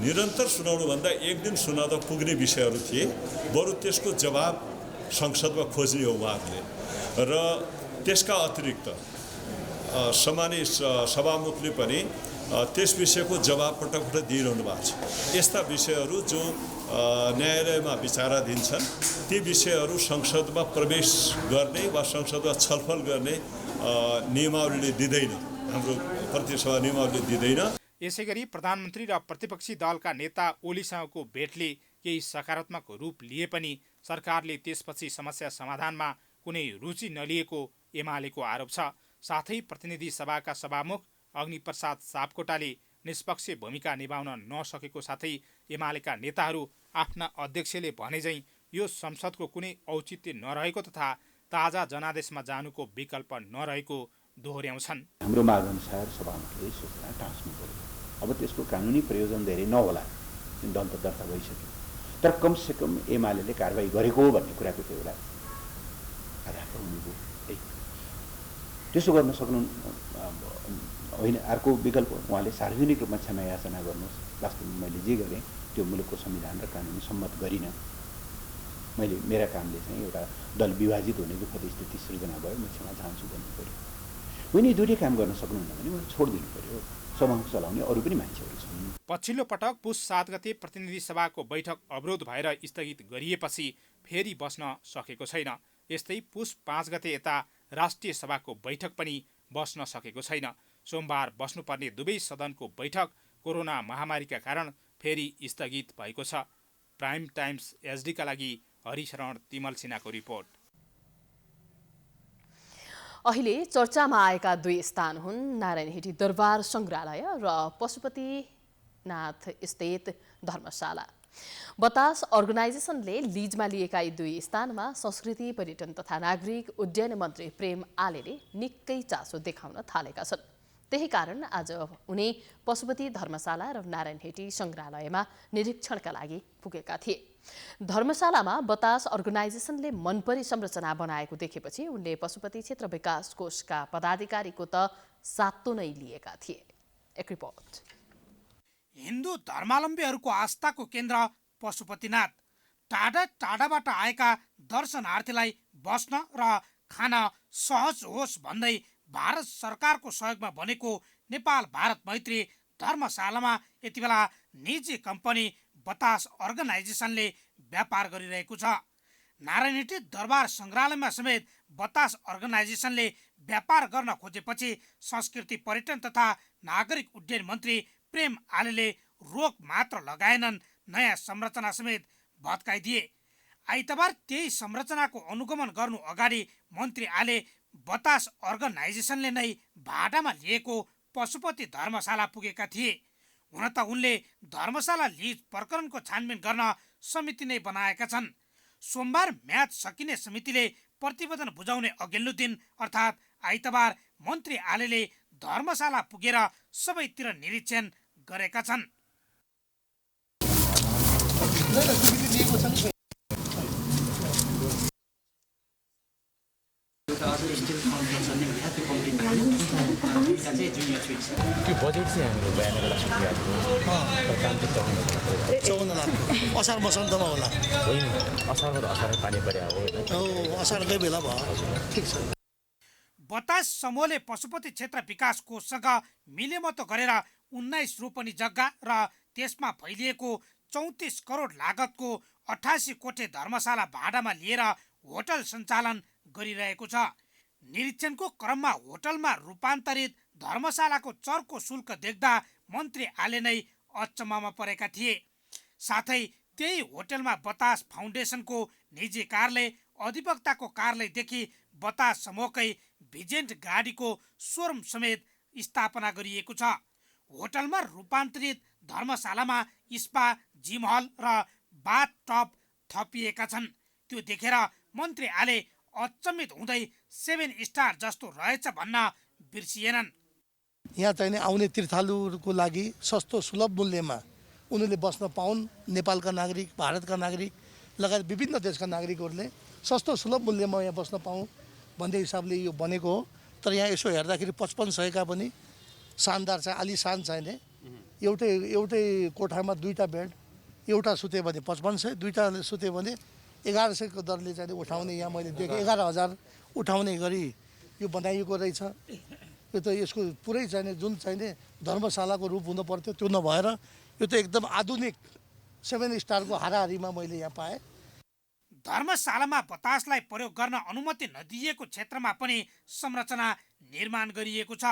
निरन्तर सुनाउनुभन्दा एक दिन सुनाउँदा पुग्ने विषयहरू थिए, बरु त्यसको जवाब संसदमा खोज्ने हो उहाँहरूले। र त्यसका अतिरिक्त सम्मानित सभामुखले पनि त्यस विषयको जवाब पटक पटक दिइरहनु भएको छ। यस्ता विषयहरू जो न्यायालयमा विचाराधीन छन्, ती विषयहरू संसदमा प्रवेश गर्ने वा संसदमा छलफल गर्ने नियमावलीले दिँदैन, हाम्रो प्रतिसभा नियमावलीले दिँदैन। यसैगरी प्रधानमन्त्री र प्रतिपक्षी दलका नेता ओलीसँगको भेटले केही सकारात्मक रूप लिए पनि सरकारले त्यसपछि समस्या समाधानमा कुनै रुचि नलिएको एमालेको आरोप छ। साथै प्रतिनिधि सभाका सभामुख अग्निप्रसाद सापकोटाले निष्पक्ष भूमिका निभाउन नसकेको साथै एमालेका नेताहरू आफ्ना अध्यक्षले भनेझैँ यो संसदको कुनै औचित्य नरहेको तथा ताजा जनादेशमा जानुको विकल्प नरहेको दोहोर्याउँछन्। हाम्रो मागअनुसार सभामुखले सूचना टाँस्नु पर्यो। अब त्यसको कानुनी प्रयोजन धेरै नहोला, दल त दर्ता भइसक्यो, तर कमसेकम एमाले कारवाही गरेको हो भन्ने कुराको त्यो एउटा आधार हुनुभयो। त्यसो गर्न सक्नु होइन। अर्को विकल्प उहाँले सार्वजनिक रूपमा क्षमा याचना गर्नुहोस्, वास्तवमा मैले जे गरेँ त्यो मुलुकको संविधान र कानुन सम्मत गरिनँ, मैले मेरा कामले चाहिँ एउटा दल विभाजित हुने दुःखद स्थिति सृजना भयो, म क्षमा चाहन्छु भन्नु पऱ्यो। होइन, दुइटै काम गर्न सक्नुहुन्न भने उहाँले छोडिदिनु पऱ्यो। समूह चलाउने अरू पनि मान्छेहरू छन्। पछिल्लो पटक पुस 7 गते प्रतिनिधि सभाको बैठक अवरोध भएर स्थगित गरिएपछि फेरि बस्न सकेको छैन। यस्तै पुस 5 गते यता राष्ट्रिय सभाको बैठक पनि बस्न सकेको छैन। सोमबार बस्नुपर्ने दुवै सदनको बैठक कोरोना महामारीका कारण फेरि स्थगित भएको छ। प्राइम टाइम्स एचडीका लागि हरिशरण तिमल सिन्हाको रिपोर्ट। अहिले चर्चामा आएका दुई स्थान हुन् नारायणहिटी दरबार संग्रहालय र पशुपतिनाथ स्थित धर्मशाला। बतास अर्गनाइजेसनले लिजमा लिएका यी दुई स्थानमा संस्कृति पर्यटन तथा नागरिक उड्डयन मन्त्री प्रेम आलेले निकै चासो देखाउन थालेका छन्। त्यही कारण आज उनी पशुपति धर्मशाला र नारायणहिटी संग्रहालयमा निरीक्षणका लागि पुगेका थिए। धर्मशालामा बतास अर्गनाइजेसनले मनपरी संरचना बनाएको देखेपछि उनले पशुपति क्षेत्र विकास कोषका पदाधिकारीको त सातो नै लिएका थिए। एक रिपोर्ट। हिन्दू धर्मावलम्बीहरूको आस्थाको केन्द्र पशुपतिनाथ टाढा टाढाबाट आएका दर्शनार्थीलाई बस्न र खान सहज होस् भन्दै भारत सरकारको सहयोगमा बनेको नेपाल भारत मैत्री धर्मशालामा यति बेला निजी कम्पनी बतास अर्गनाइजेसनले व्यापार गरिरहेको छ। नारायणहिटी दरबार संग्रहालयमा समेत बतास अर्गनाइजेसनले व्यापार गर्न खोजेपछि संस्कृति पर्यटन तथा नागरिक उड्डयन मन्त्री प्रेम आलेले रोक मात्र लगाएनन्, नयाँ संरचना समेत भत्काइदिए। आइतबार त्यही संरचनाको अनुगमन गर्नु अगाडि मन्त्री आले बतास अर्गनाइजेसनले नै भाडामा लिएको पशुपति धर्मशाला पुगेका थिए। हुन त उनले धर्मशाला लिज प्रकरणको छानबिन गर्न समिति नै बनाएका छन्। सोमबार म्याच सकिने समितिले प्रतिवेदन बुझाउने अघिल्लो दिन अर्थात् आइतबार मन्त्री आलेले धर्मशाला पुगेर सबैतिर निरीक्षण गरेका छन्। त्यो बजेट चाहिँ हाम्रो 92 लाख रुपियाँ काम चाहिँ 54 लाख असार मसन्तमा होला। होइन असारबाट असारै पानी पर्या हो। असारकै बेला भयो। ठिक छ। बतास समूहले पशुपति क्षेत्र विकास कोषसँग मिलेमतो गरेर 19 रोपनी जग्गा र त्यसमा फैलिएको 34 करोड लागतको 88 कोठे धर्मशाला भाडामा लिएर होटल सञ्चालन गरिरहेको छ। निरीक्षणको क्रममा होटलमा रूपान्तरित धर्मशालाको चर्को शुल्क देख्दा मन्त्री आले नै अचम्ममा परेका थिए। साथै त्यही होटलमा बतास फाउन्डेसनको निजी कार्यालय, अधिवक्ताको कार्यालयदेखि बतास समूहकै भिजेन्ट गाडीको सोरुम समेत स्थापना गरिएको छ। होटलमा रूपान्तरित धर्मशालामा स्पा, जिम हल र बाथ टब थपिएका छन्। त्यो देखेर मन्त्री आले अचम्मित हुँदै 7 स्टार जस्तो रहेछ भन्न बिर्सिएनन्। यहाँ चाहिँ आउने तीर्थालुहरूको लागि सस्तो सुलभ मूल्यमा उनीहरूले बस्न पाउन्। नेपालका नागरिक, भारतका नागरिक लगायत विभिन्न देशका नागरिकहरूले सस्तो सुलभ मूल्यमा यहाँ बस्न पाउँ भन्ने हिसाबले यो बनेको हो। तर यहाँ यसो हेर्दाखेरि 5500 का पनि शानदार छ, आलिशान छैन। एउटै कोठामा 2टा बेड, एउटा सुत्यो भने 5500, 2टा सुत्यो भने 1100 को दरले चाहिँ उठाउने यहाँ मैले देखेँ। 11,000 उठाउने गरी यो बनाइएको रहेछ। यो त यसको पुरै चाहिने जुन चाहिने धर्मशालाको रूप हुनु पर्थ्यो त्यो नभएर यो त एकदम आधुनिक 7 स्टारको हाराहारीमा मैले यहाँ पाएँ। धर्मशालामा बतासलाई प्रयोग गर्न अनुमति नदिएको क्षेत्रमा पनि संरचना निर्माण गरिएको छ।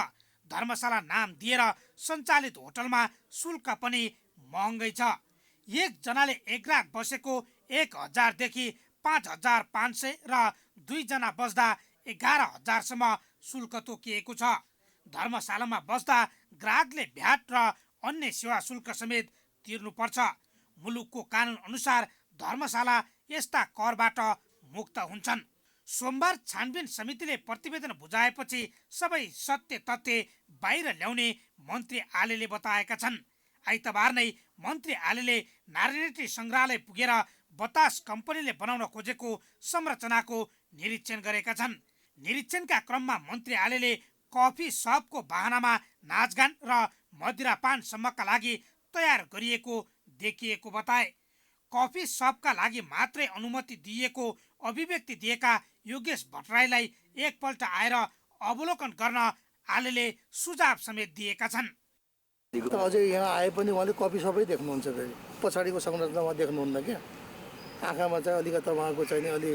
धर्मशाला नाम दिएर सञ्चालित होटलमा शुल्क पनि महँगै छ। एक जनाले एक रात बसेको 1000 देखि 5500 र 2 जना बस्दा 11000 शुल्क तोकिएको छ। धर्मशालामा बस्दा ग्राहकले भ्याट र अन्य सेवा शुल्क समेत तिर्नुपर्छ। मुलुकको कानुन अनुसार धर्मशाला यस्ता करबाट मुक्त हुन्छन्। सोमबार छानबिन समितिले प्रतिवेदन बुझाएपछि सबै सत्य तथ्य बाहिर ल्याउने मन्त्री आलेले बताएका छन्। आइतबार नै मन्त्री आलेले नारायणहिटी संग्रहालय पुगेर बतास कम्पनीले बनाउन खोजेको संरचनाको निरीक्षण गरेका छन्। निरीक्षणका क्रममा मन्त्री आलेले कफी सपको बहानामा नाचगान र मदिरापानसम्मका लागि तयार गरिएको देखिएको बताए। कफी सपका लागि मात्रै अनुमति दिएको अभिव्यक्ति दिएका योगेश भट्टराईलाई एकपल्ट आएर अवलोकन गर्न आलेले सुझाव समेत दिएका छन्। अझै यहाँ आए पनि उहाँले कपी सबै देख्नुहुन्छ, फेरि पछाडिको संरचना उहाँ देख्नुहुन्न क्या, आँखामा चाहिँ अलिकति उहाँको चाहिँ अलि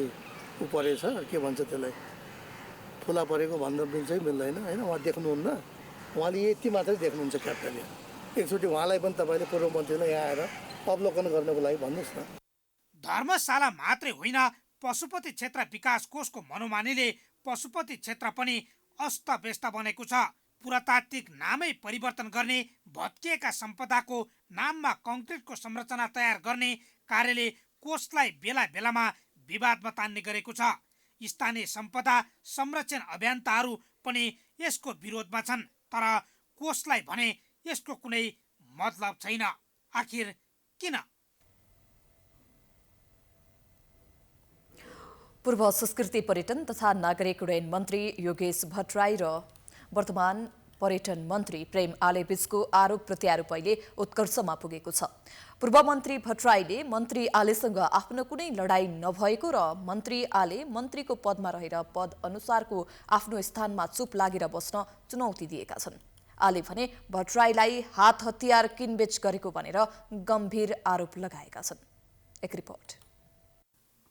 उ परेछ, के भन्छ त्यसलाई, फुला परेको भन्दा चाहिँ मिल्दैन होइन, उहाँ देख्नुहुन्न, उहाँले यति मात्रै देख्नुहुन्छ क्याप्टनले। एकचोटि उहाँलाई पनि तपाईँले पूर्व मन्त्रीलाई यहाँ आएर अवलोकन गर्नको लागि भन्नुहोस् न। धर्मशाला मात्रै होइन, पशुपति क्षेत्र विकास कोषको मनोमानीले पशुपति क्षेत्र पनि अस्तव्यस्त बनेको छ। पुरातात्विक नामै परिवर्तन गर्ने, भत्किएका सम्पदाको नाममा कङ्क्रिटको संरचना तयार गर्ने कार्यले कोषलाई बेला बेलामा विवादमा तान्ने गरेको छ। स्थानीय सम्पदा संरक्षण अभियन्ताहरू पनि यसको विरोधमा छन्, तर कोषलाई भने यसको कुनै मतलब छैन। आखिर किन? पूर्व संस्कृति पर्यटन तथा नागरिक उड्डयन मन्त्री योगेश भट्टराई र वर्तमान पर्यटन मन्त्री प्रेम आले बीचको आरोप प्रत्यारोप अहिले उत्कर्षमा पुगेको छ। पूर्व मन्त्री भट्टराईले मन्त्री आलेसँग आफ्नो कुनै लडाईँ नभएको र मन्त्री आले मन्त्रीको पदमा रहेर पद अनुसारको आफ्नो स्थानमा चुप लागेर बस्न चुनौती दिएका छन्। आले भने भट्टराईलाई हात हतियार किनबेच गरेको भनेर गम्भीर आरोप लगाएका छन्। एक रिपोर्ट।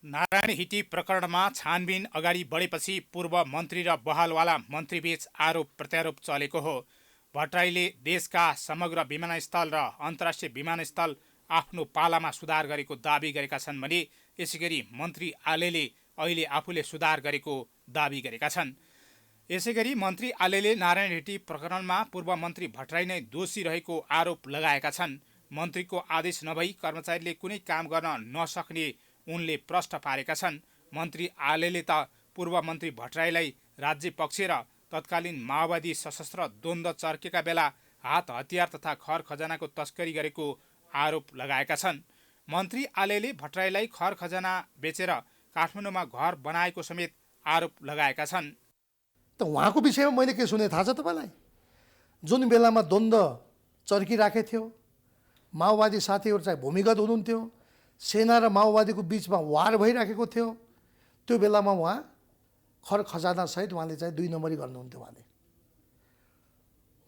नारायण हिटी प्रकरणमा छानबिन अगाडि बढेपछि पूर्व मन्त्री र बहालवाला मन्त्रीबीच आरोप प्रत्यारोप चलेको हो। भट्टराईले देशका समग्र विमानस्थल र अन्तर्राष्ट्रिय विमानस्थल आफ्नो पालामा सुधार गरेको दाबी गरेका छन् भने यसैगरी मन्त्री आलेले अहिले आफूले सुधार गरेको दाबी गरेका छन्। यसैगरी मन्त्री आलेले नारायण हिटी प्रकरणमा पूर्व मन्त्री भट्टराई नै दोषी रहेको आरोप लगाएका छन्। मन्त्रीको आदेश नभई कर्मचारीले कुनै काम गर्न नसक्ने उनले प्रश्न पारेका छन्। मन्त्री आलेले त पूर्व मन्त्री भट्टराईलाई राज्य पक्ष र तत्कालीन माओवादी सशस्त्र द्वन्द्व चर्केका बेला हात हतियार तथा खर खजानाको तस्करी गरेको आरोप लगाएका छन्। मन्त्री आलेले भट्टराईलाई खर खजाना बेचेर काठमाडौँमा घर बनाएको समेत आरोप लगाएका छन्। त उहाँको विषयमा मैले के सुने थाहा छ तपाईँलाई? जुन बेलामा द्वन्द्व चर्किराखेको थियो, माओवादी साथीहरू चाहिँ भूमिगत हुनुहुन्थ्यो, सेना र माओवादीको बिचमा वार भइराखेको थियो, त्यो बेलामा उहाँ खर खजानासहित उहाँले चाहिँ 2 नम्बरी गर्नुहुन्थ्यो।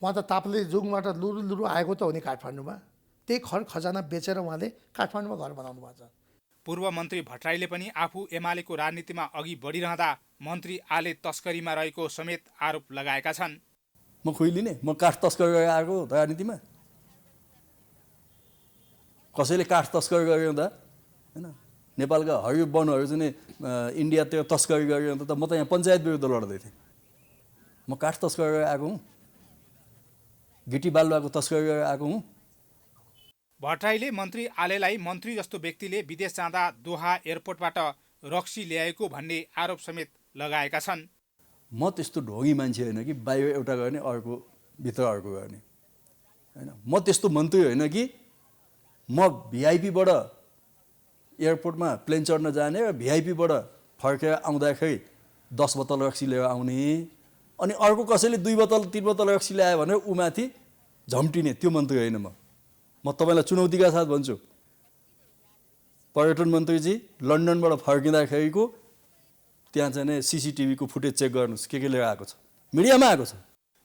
उहाँ त ताप्लेजुङबाट लुरु लुरु आएको त हो नि काठमाडौँमा, त्यही खर खजाना बेचेर उहाँले काठमाडौँमा घर बनाउनु भएको छ। पूर्व मन्त्री भट्टराईले पनि आफू एमालेको राजनीतिमा अघि बढिरहँदा मन्त्री आले तस्करीमा रहेको समेत आरोप लगाएका छन्। म खुइलिने, म काठ तस्कर गरेर आएको राजनीतिमा? कसैले काठ तस्करी गरेर त होइन, नेपालका हरियो वनहरू चाहिँ इन्डियातिर तस्करी गरेर त म त यहाँ पञ्चायत विरुद्ध लड्दै थिएँ। म काठ तस्कर गरेर आएको हुँ, गिटी बालुवाको तस्करी गरेर आएको हुँ। भट्टराईले मन्त्री आलेलाई मन्त्री जस्तो व्यक्तिले विदेश जाँदा दोहा एयरपोर्टबाट रक्सी ल्याएको भन्ने आरोप समेत लगाएका छन्। म त्यस्तो ढोगी मान्छे होइन कि बाहिर एउटा गर्ने अर्को भित्र अर्को गर्ने होइन। म त्यस्तो मन्त्री होइन कि म भिआइपीबाट एयरपोर्टमा प्लेन चढ्न जाने र भिआइपीबाट फर्केर आउँदाखेरि 10 बोतल रक्सी लिएर आउने, अनि अर्को कसैले 2 बोतल 3 बोतल रक्सी ल्यायो भने ऊ माथि झम्टिने, त्यो मन्त्री होइन म। म तपाईँलाई चुनौतीका साथ भन्छु, पर्यटन मन्त्रीजी लन्डनबाट फर्किँदाखेरिको त्यहाँ चाहिँ सिसिटिभीको फुटेज चेक गर्नुहोस्, के लिएर आएको छ, मिडियामा आएको छ।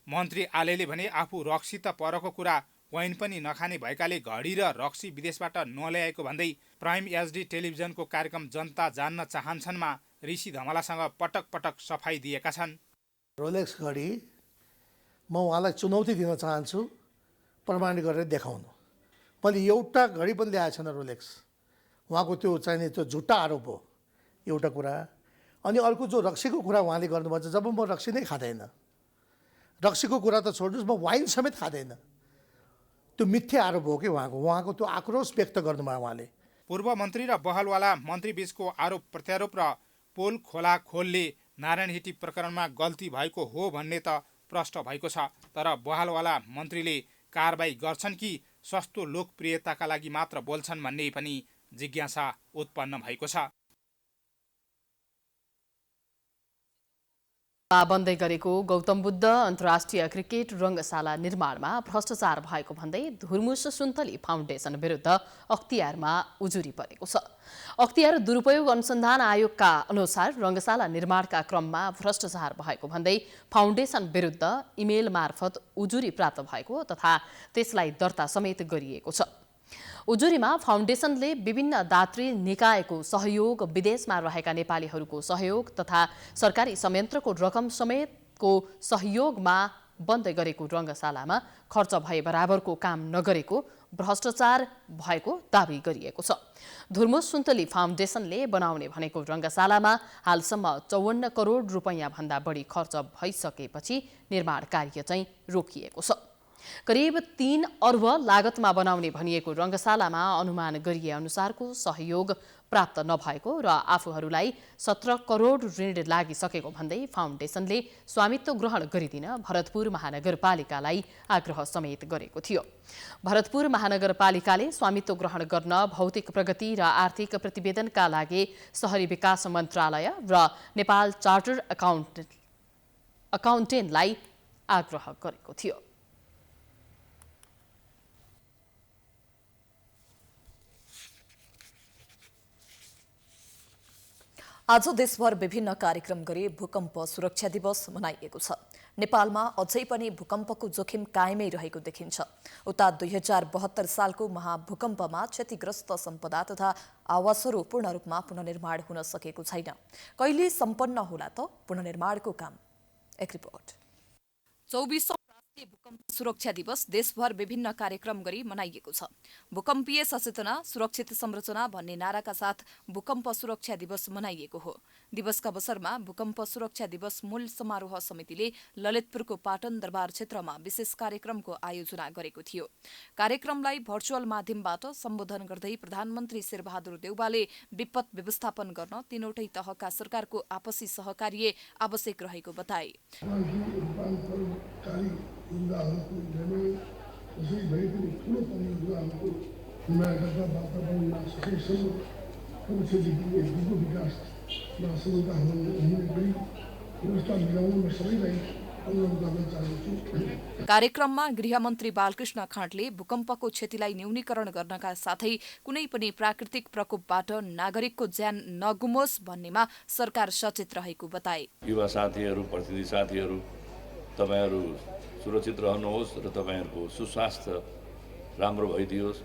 मन्त्री आलेले भने आफू रक्सी त परको कुरा, वाइन पनि नखाने भएकाले घडी र रक्सी विदेशबाट नल्याएको भन्दै प्राइम एचडी टेलिभिजनको कार्यक्रम जनता जान्न चाहन्छन्मा ऋषि धमलासँग पटक पटक सफाई दिएका छन्। रोलेक्स घडी म उहाँलाई चुनौती दिन चाहन्छु, प्रमाणित गरेर देखाउनु। मैले एउटा घडी पनि ल्याएको छैन रोलेक्स। उहाँको त्यो चाहिने त्यो झुट्टा आरोप हो एउटा कुरा। अनि अर्को जो रक्सीको कुरा उहाँले गर्नुभएको छ, जब म रक्सी नै खाँदैन, रक्सीको कुरा त छोड्नुहोस्, म वाइन समेत खाँदैन, त्यो मिथ्या आरोप हो कि उहाँको त्यो आक्रोश व्यक्त गर्नुभयो उहाँले। पूर्व मन्त्री र बहलवाला मन्त्रीबीचको आरोप प्रत्यारोप र पोल खोला खोलले नारायण हिटी प्रकरणमा गल्ती भएको हो भन्ने त प्रश्न भएको छ। तर बहलवाला मन्त्रीले कारबाही गर्छन् कि सस्तो लोकप्रियताका लागि मात्र बोल्छन् भन्ने पनि जिज्ञासा उत्पन्न भएको छ। बन्दै गरेको गौतम बुद्ध अन्तर्राष्ट्रिय क्रिकेट रङ्गशाला निर्माणमा भ्रष्टाचार भएको भन्दै धुर्मुस सुन्तली फाउन्डेसन विरुद्ध अख्तियारमा उजुरी परेको छ। अख्तियार दुरुपयोग अनुसन्धान आयोगका अनुसार रङ्गशाला निर्माणका क्रममा भ्रष्टाचार भएको भन्दै फाउन्डेसन विरुद्ध इमेल मार्फत उजुरी प्राप्त भएको तथा त्यसलाई दर्ता समेत गरिएको छ। उजुरीमा फाउन्डेसनले विभिन्न दात्री निकायको सहयोग, विदेशमा रहेका नेपालीहरूको सहयोग तथा सरकारी संयन्त्रको रकम समेतको सहयोगमा बन्दै गरेको रङ्गशालामा खर्च भए बराबरको काम नगरेको, भ्रष्टाचार भएको दावी गरिएको छ। धुर्मुस सुन्तली फाउन्डेसनले बनाउने भनेको रङ्गशालामा हालसम्म 54 करोड रुपैयाँ भन्दा बढी खर्च भइसकेपछि निर्माण कार्य चाहिँ रोकिएको छ। करिब 3 अर्ब लागतमा बनाउने भनिएको रङ्गशालामा अनुमान गरिए अनुसारको सहयोग प्राप्त नभएको र आफूहरूलाई 17 करोड ऋण लागिसकेको भन्दै फाउन्डेसनले स्वामित्व ग्रहण गरिदिन भरतपुर महानगरपालिकालाई आग्रह समेत गरेको थियो। भरतपुर महानगरपालिकाले स्वामित्व ग्रहण गर्न भौतिक प्रगति र आर्थिक प्रतिवेदनका लागि शहरी विकास मन्त्रालय र नेपाल चार्टर अकाउन्टेन्टलाई आग्रह गरेको थियो। आज देशभर विभिन्न कार्यक्रम गरी भूकम्प सुरक्षा दिवस मनाइएको छ। नेपालमा अझै पनि भूकम्पको जोखिम कायमै रहेको देखिन्छ। उता 2072 सालको महाभूकम्पमा क्षतिग्रस्त सम्पदा तथा आवासहरू पूर्ण रूपमा पुनर्निर्माण हुन सकेको छैन। कहिले सम्पन्न होला त पुनर्निर्माणको काम? एक रिपोर्ट। 24औं राष्ट्रिय भूकम्प सुरक्षा दिवस देशभर विभिन्न कार्यक्रम गरी मनाइएको छ। भूकम्पीय सचेतना, सुरक्षित संरचना भन्ने नाराका साथ भूकम्प सुरक्षा दिवस मनाइएको हो। दिवसका अवसरमा भूकम्प सुरक्षा दिवस मूल समारोह समितिले ललितपुरको पाटन दरबार क्षेत्रमा विशेष कार्यक्रमको आयोजना गरेको थियो। कार्यक्रमलाई भर्चुअल माध्यमबाट सम्बोधन गर्दै प्रधानमन्त्री शेरबहादुर देउवाले विपद व्यवस्थापन गर्न तीनवटै तहका सरकारको आपसी सहकार्य आवश्यक रहेको बताए। कार्यक्रममा गृहमन्त्री बालकृष्ण खाँटले भूकम्पको क्षतिलाई न्यूनीकरण गर्नका साथै कुनै पनि प्राकृतिक प्रकोपबाट नागरिकको ज्यान नगुमोस् भन्नेमा सरकार सचेत रहेको बताए। युवा साथीहरू, प्रतिनिधि साथीहरू, तपाईहरू सुरक्षित रहनुहोस् र तपाईहरूको सुस्वास्थ्य राम्रो भइदियोस्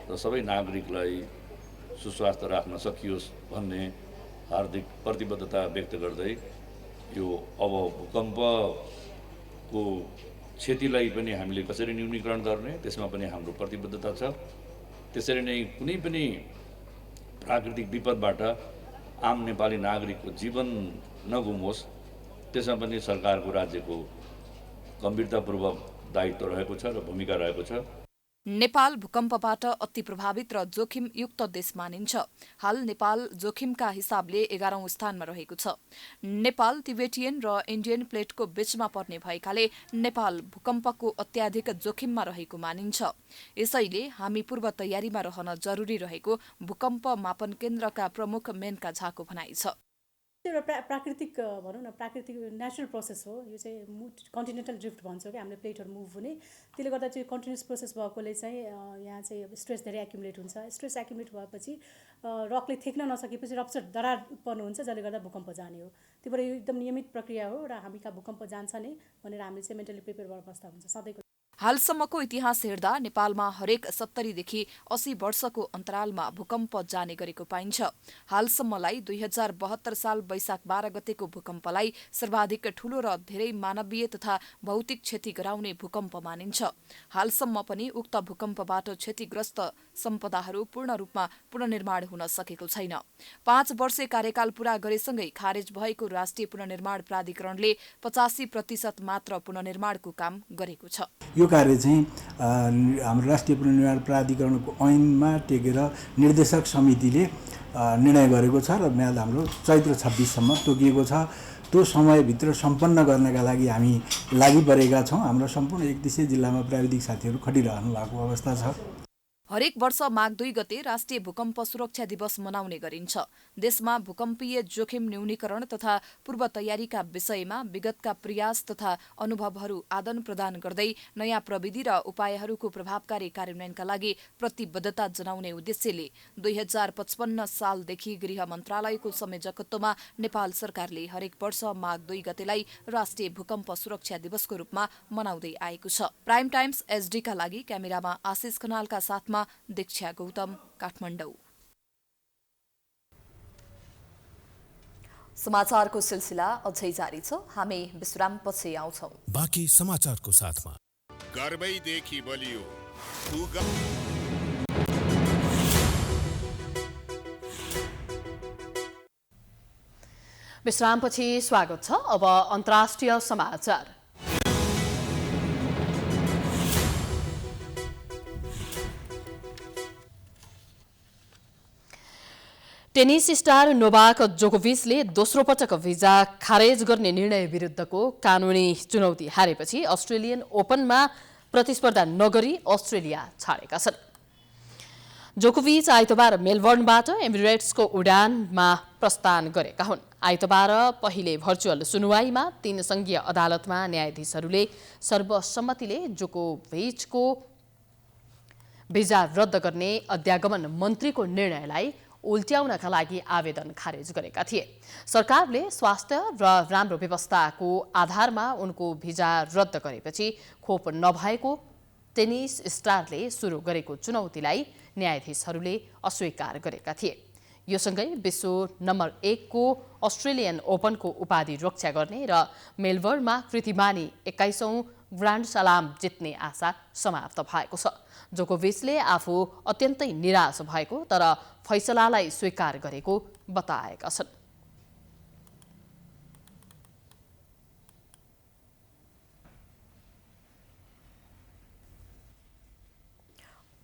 र सबै नागरिकलाई सुस्वास्थ्य राख्न सकियोस् भन्ने हार्दिक प्रतिबद्धता व्यक्त गर्दै यो अब भूकम्पको क्षतिलाई पनि हामीले कसरी न्यूनीकरण गर्ने त्यसमा पनि हाम्रो प्रतिबद्धता छ। त्यसरी नै कुनै पनि प्राकृतिक विपदबाट आम नेपाली नागरिकको जीवन नगुमोस् त्यसमा पनि सरकारको, राज्यको गम्भीरतापूर्वक दायित्व रहेको छ र भूमिका रहेको छ। नेपाल भूकम्पबाट अति प्रभावित र जोखिम युक्त देश मानिन्छ। हाल नेपाल जोखिमका हिसाबले 11औं स्थानमा रहेको छ। नेपाल तिब्बतियन र इन्डियन प्लेटको बीचमा पर्ने भएकाले नेपाल भूकम्पको अत्याधिक जोखिममा रहेको मानिन्छ। यसैले हामी पूर्व तयारीमा रहन जरुरी रहेको भूकम्प मापन केन्द्रका प्रमुख मेनका झाको भनाइ छ। एउटा प्राकृतिक भनौँ न, प्राकृतिक नेचुरल प्रोसेस हो यो चाहिँ। कन्टिनेन्टल ड्रिफ्ट भन्छौँ कि हामीले प्लेटहरू मुभ हुने, त्यसले गर्दा चाहिँ कन्टिन्युस प्रोसेस भएकोले चाहिँ यहाँ चाहिँ स्ट्रेस धेरै एक्युमुलेट हुन्छ। स्ट्रेस एक्युमुलेट भएपछि रकले थेक्न नसकेपछि रप्चर, दरार उत्पन्न हुन्छ, जसले गर्दा भूकम्प जाने हो। त्यो भएर यो एकदम नियमित प्रक्रिया हो र हामी कहाँ भूकम्प जान्छ नै भनेर हामीले चाहिँ मेन्टली प्रिपेयर गर्न अवस्था हुन्छ सधैँको। हालसम्मको इतिहास हेर्दा नेपालमा हरेक 70 देखि 80 वर्षको अन्तरालमा भूकम्प जाने गरेको पाइन्छ। हालसम्मलाई 2072 साल वैशाख 12 गतेको भूकम्पलाई सर्वाधिक ठूलो र धेरै मानवीय तथा भौतिक क्षति गराउने भूकम्प मानिन्छ। हालसम्म पनि उक्त भूकम्पबाट क्षतिग्रस्त सम्पदाहरू पूर्ण रूपमा पुनर्निर्माण हुन सकेको छैन। 5 वर्षे कार्यकाल पूरा गरेसँगै खारेज भएको राष्ट्रिय पुनर्निर्माण प्राधिकरणले 85% मात्र पुनर्निर्माणको काम गरेको छ। यो कार्य चाहिँ हाम्रो राष्ट्रिय पुनर्निर्माण प्राधिकरणको ऐनमा टेकेर निर्देशक समितिले निर्णय गरेको छ र म्याद हाम्रो चैत्र 26 सम्म तोकिएको छ। त्यो समयभित्र सम्पन्न गर्नका लागि हामी लागि परेका छौँ। हाम्रो सम्पूर्ण 31 जिल्लामा प्राविधिक साथीहरू खटिरहनु भएको अवस्था छ। हरेक वर्ष माघ 2 गते राष्ट्रिय भूकम्प सुरक्षा दिवस मनाउने गरिन्छ। देशमा भूकम्पीय जोखिम न्यूनीकरण तथा पूर्व तयारीका विषयमा विगतका प्रयास तथा अनुभवहरू आदान प्रदान गर्दै नयाँ प्रविधि र उपायहरूको प्रभावकारी कार्यान्वयनका लागि प्रतिबद्धता जनाउने उद्देश्यले 2055 सालदेखि गृह मन्त्रालयको संयोजकत्वमा नेपाल सरकारले हरेक वर्ष माघ 2 गतेलाई राष्ट्रिय भूकम्प सुरक्षा दिवसको रूपमा मनाउँदै आएको छ। प्राइम टाइम्स एसडीका लागि क्यामेरामा आशिष खनालका साथमा दीक्षा गौतम, काठमाडौँ। समाचारको सिलसिला अझै जारी छ। हामी विश्रामपछि आउँछौँ। बाँकी समाचारको साथमा गर्वैदेखि बलियो विश्रामपछि स्वागत छ। अब अन्तर्राष्ट्रिय समाचार। टेनिस स्टार नोभाक जोकोभिचले दोस्रो पटक भिजा खारेज गर्ने निर्णय विरुद्धको कानुनी चुनौती हारेपछि अस्ट्रेलियन ओपनमा प्रतिस्पर्धा नगरी अस्ट्रेलिया छाडेका छन्। जोकोभिच आइतबार मेलबर्नबाट एमिरेट्सको उडानमा प्रस्थान गरेका हुन्। आइतबार पहिले भर्चुअल सुनुवाईमा 3 संघीय अदालतमा न्यायाधीशहरूले सर्वसम्मतिले जोकोभिचको भिजा रद्द गर्ने अध्यागमन मन्त्रीको निर्णयलाई उल्ट्याउनका लागि आवेदन खारेज गरेका थिए। सरकारले स्वास्थ्य र राम्रो व्यवस्थाको आधारमा उनको भिजा रद्द गरेपछि खोप नभएको टेनिस स्टारले सुरु गरेको चुनौतीलाई न्यायाधीशहरूले अस्वीकार गरेका थिए। यो सँगै विश्व नम्बर 1 को अस्ट्रेलियन ओपनको उपाधि रक्षा गर्ने र मेलबर्नमा कृतिमानी 21औं ग्रान्ड सलाम जित्ने आशा समाप्त भएको छ। जोकोभिचले आफू अत्यन्तै निराश भएको तर फैसलालाई स्वीकार गरेको बताएका छन्।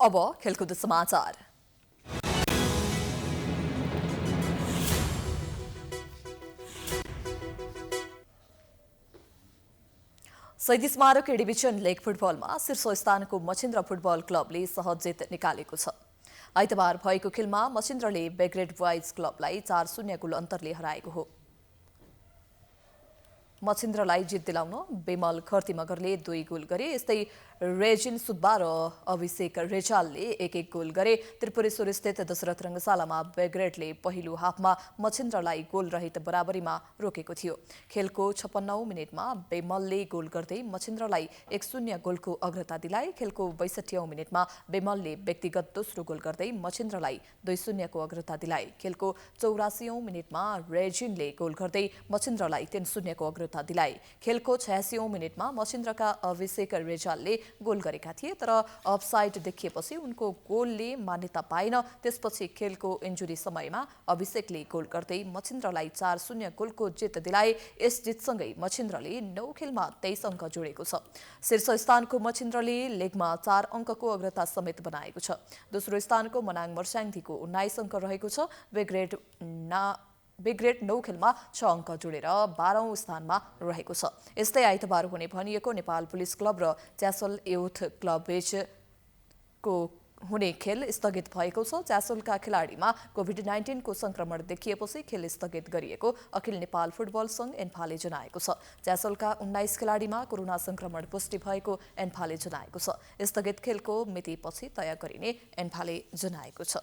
अब खेलकुद समाचार। शहीद स्मारक ए डिभिजन लीग फुटबलमा शीर्ष स्थानको मछिन्द्र फुटबल क्लबले सहज जित निकालेको छ। आइतबार भएको खेलमा मछिन्द्रले बेग्रेड बोइज क्लबलाई 4-0 गोल अन्तरले हराएको हो। मछिन्द्रलाई जित दिलाउन बेमल खर्ती मगरले 2 गोल गरे। यस्तै रेजिन सुब्बा र अभिषेक रेचालले 1-1 गोल गरे। त्रिपुरेश्वर स्थित दशरथ रङ्गशालामा बेग्रेडले पहिलो हाफमा मछिन्द्रलाई गोल रहित बराबरीमा रोकेको थियो। खेलको 56औं मिनेटमा बेमलले गोल गर्दै मछिन्द्रलाई 1-0 गोलको अग्रता दिलाए। खेलको 62औं मिनेटमा बेमलले व्यक्तिगत दोस्रो गोल गर्दै मछिन्द्रलाई 2-0 को अग्रता दिलाए। खेलको 84औं मिनेटमा रेजिनले गोल गर्दै मछिन्द्रलाई 3-0 को अग्रता दिलाए। खेलको 86औं मिनेटमा मछिन्द्रका अभिषेक रेजालले गोल गरेका थिए तर अफसाइड देखिएपछि उनको गोलले मान्यता पाएन। त्यसपछि खेलको इन्जुरी समयमा अभिषेकले गोल गर्दै मछिन्द्रलाई 4-0 गोलको जित दिलाए। यस जितसँगै मछिन्द्रले 9 खेलमा 23 अङ्क जोडेको छ। शीर्ष स्थानको मछिन्द्रले लेगमा 4 अङ्कको अग्रता समेत बनाएको छ। दोस्रो स्थानको मनाङ मर्स्याङधीको 19 अङ्क रहेको छ। बेग्रेड 9 खेलमा 6 अङ्क जोडेर 12औं स्थानमा रहेको छ। यस्तै आइतबार हुने भनिएको नेपाल पुलिस क्लब र च्यासल युथ क्लब बीचको हुने खेल स्थगित भएको छ। च्यासलका खेलाडीमा कोभिड-19 को संक्रमण देखिएपछि खेल स्थगित गरिएको अखिल नेपाल फुटबल संघ एन्फाले जनाएको छ। च्यासलका 19 खेलाडीमा कोरोना संक्रमण पुष्टि भएको एन्फाले जनाएको छ। स्थगित खेलको मिति पछि तय गरिने एन्फाले जनाएको छ।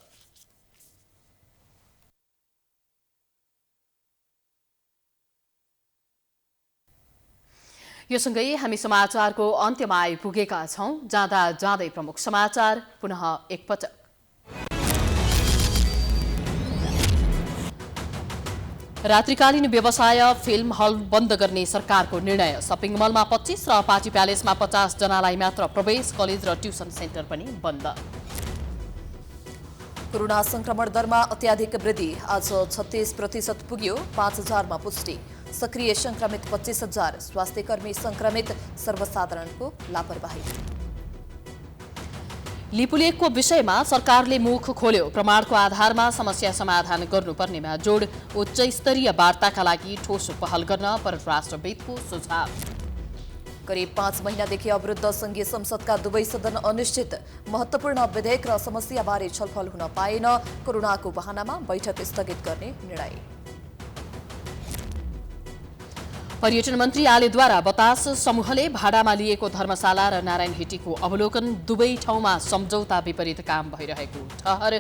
यो सँगै हामी समाचारको अन्त्यमा आइपुगेका छौं। जाँदा जाँदै प्रमुख समाचार पुनः एकपटक। रात्रिकालीन व्यवसाय फिल्म हल बन्द गर्ने सरकारको निर्णय। सपिङ मलमा 25 र पार्टी प्यालेसमा 50 जनालाई मात्र प्रवेश। कलेज र ट्युसन सेन्टर पनि बन्द। कोरोना संक्रमण दरमा अत्याधिक वृद्धि। आज 36% पुग्यो। 5000 मा पुष्टि। सक्रिय संक्रमित 25,000। स्वास्थ्यकर्मी संक्रमित। सर्वसाधारणको लापरवाही। लिपुलेखको विषयमा सरकारले मुख खोल्यो। प्रमाणको आधारमा समस्या समाधान गर्नुपर्नेमा जोड। उच्च स्तरीय वार्ताका लागि ठोस पहल गर्न परराष्ट्रविदको सुझाव। करिब 5 महिनादेखि अवरुद्ध संघीय संसदका दुवै सदन अनिश्चित। महत्त्वपूर्ण विधेयक र समस्याबारे छलफल हुन पाएन। कोरोनाको बहानामा बैठक स्थगित गर्ने निर्णय। पर्यटन मन्त्री आलेद्वारा बतास समूहले भाडामा लिएको धर्मशाला र नारायण हिटीको अवलोकन। दुवै ठाउँमा सम्झौता विपरीत काम भइरहेको ठहर।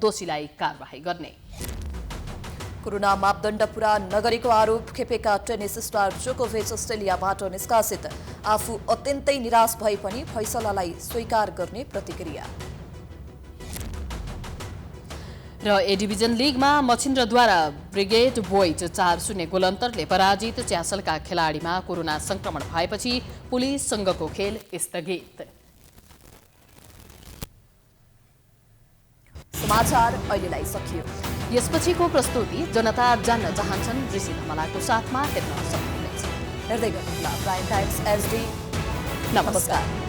दोषीलाई कारबाही गर्ने। कोरोना मापदण्ड पूरा नगरेको आरोप खेपेका टेनिस स्टार जोकोभिच अस्ट्रेलियाबाट निष्कासित। आफू अत्यन्तै निराश भए पनि फैसलालाई स्वीकार गर्ने प्रतिक्रिया। र ए डिभिजन लिगमा मछिन्द्रद्वारा ब्रिगेड बोइज 4-0 गोल अन्तरले पराजित। च्यासलका खेलाडीमा कोरोना संक्रमण भएपछि पुलिससँगको खेल स्थगित। समाचार अहिलेलाई सकियो। यसपछिको प्रस्तुति जनता जान्न चाहन्छन् ऋषि धमलाको साथमा हेर्न सक्नुहुनेछ। हेर्दै गर्नुहोला प्राइम टाइम्स एचडी। नमस्कार।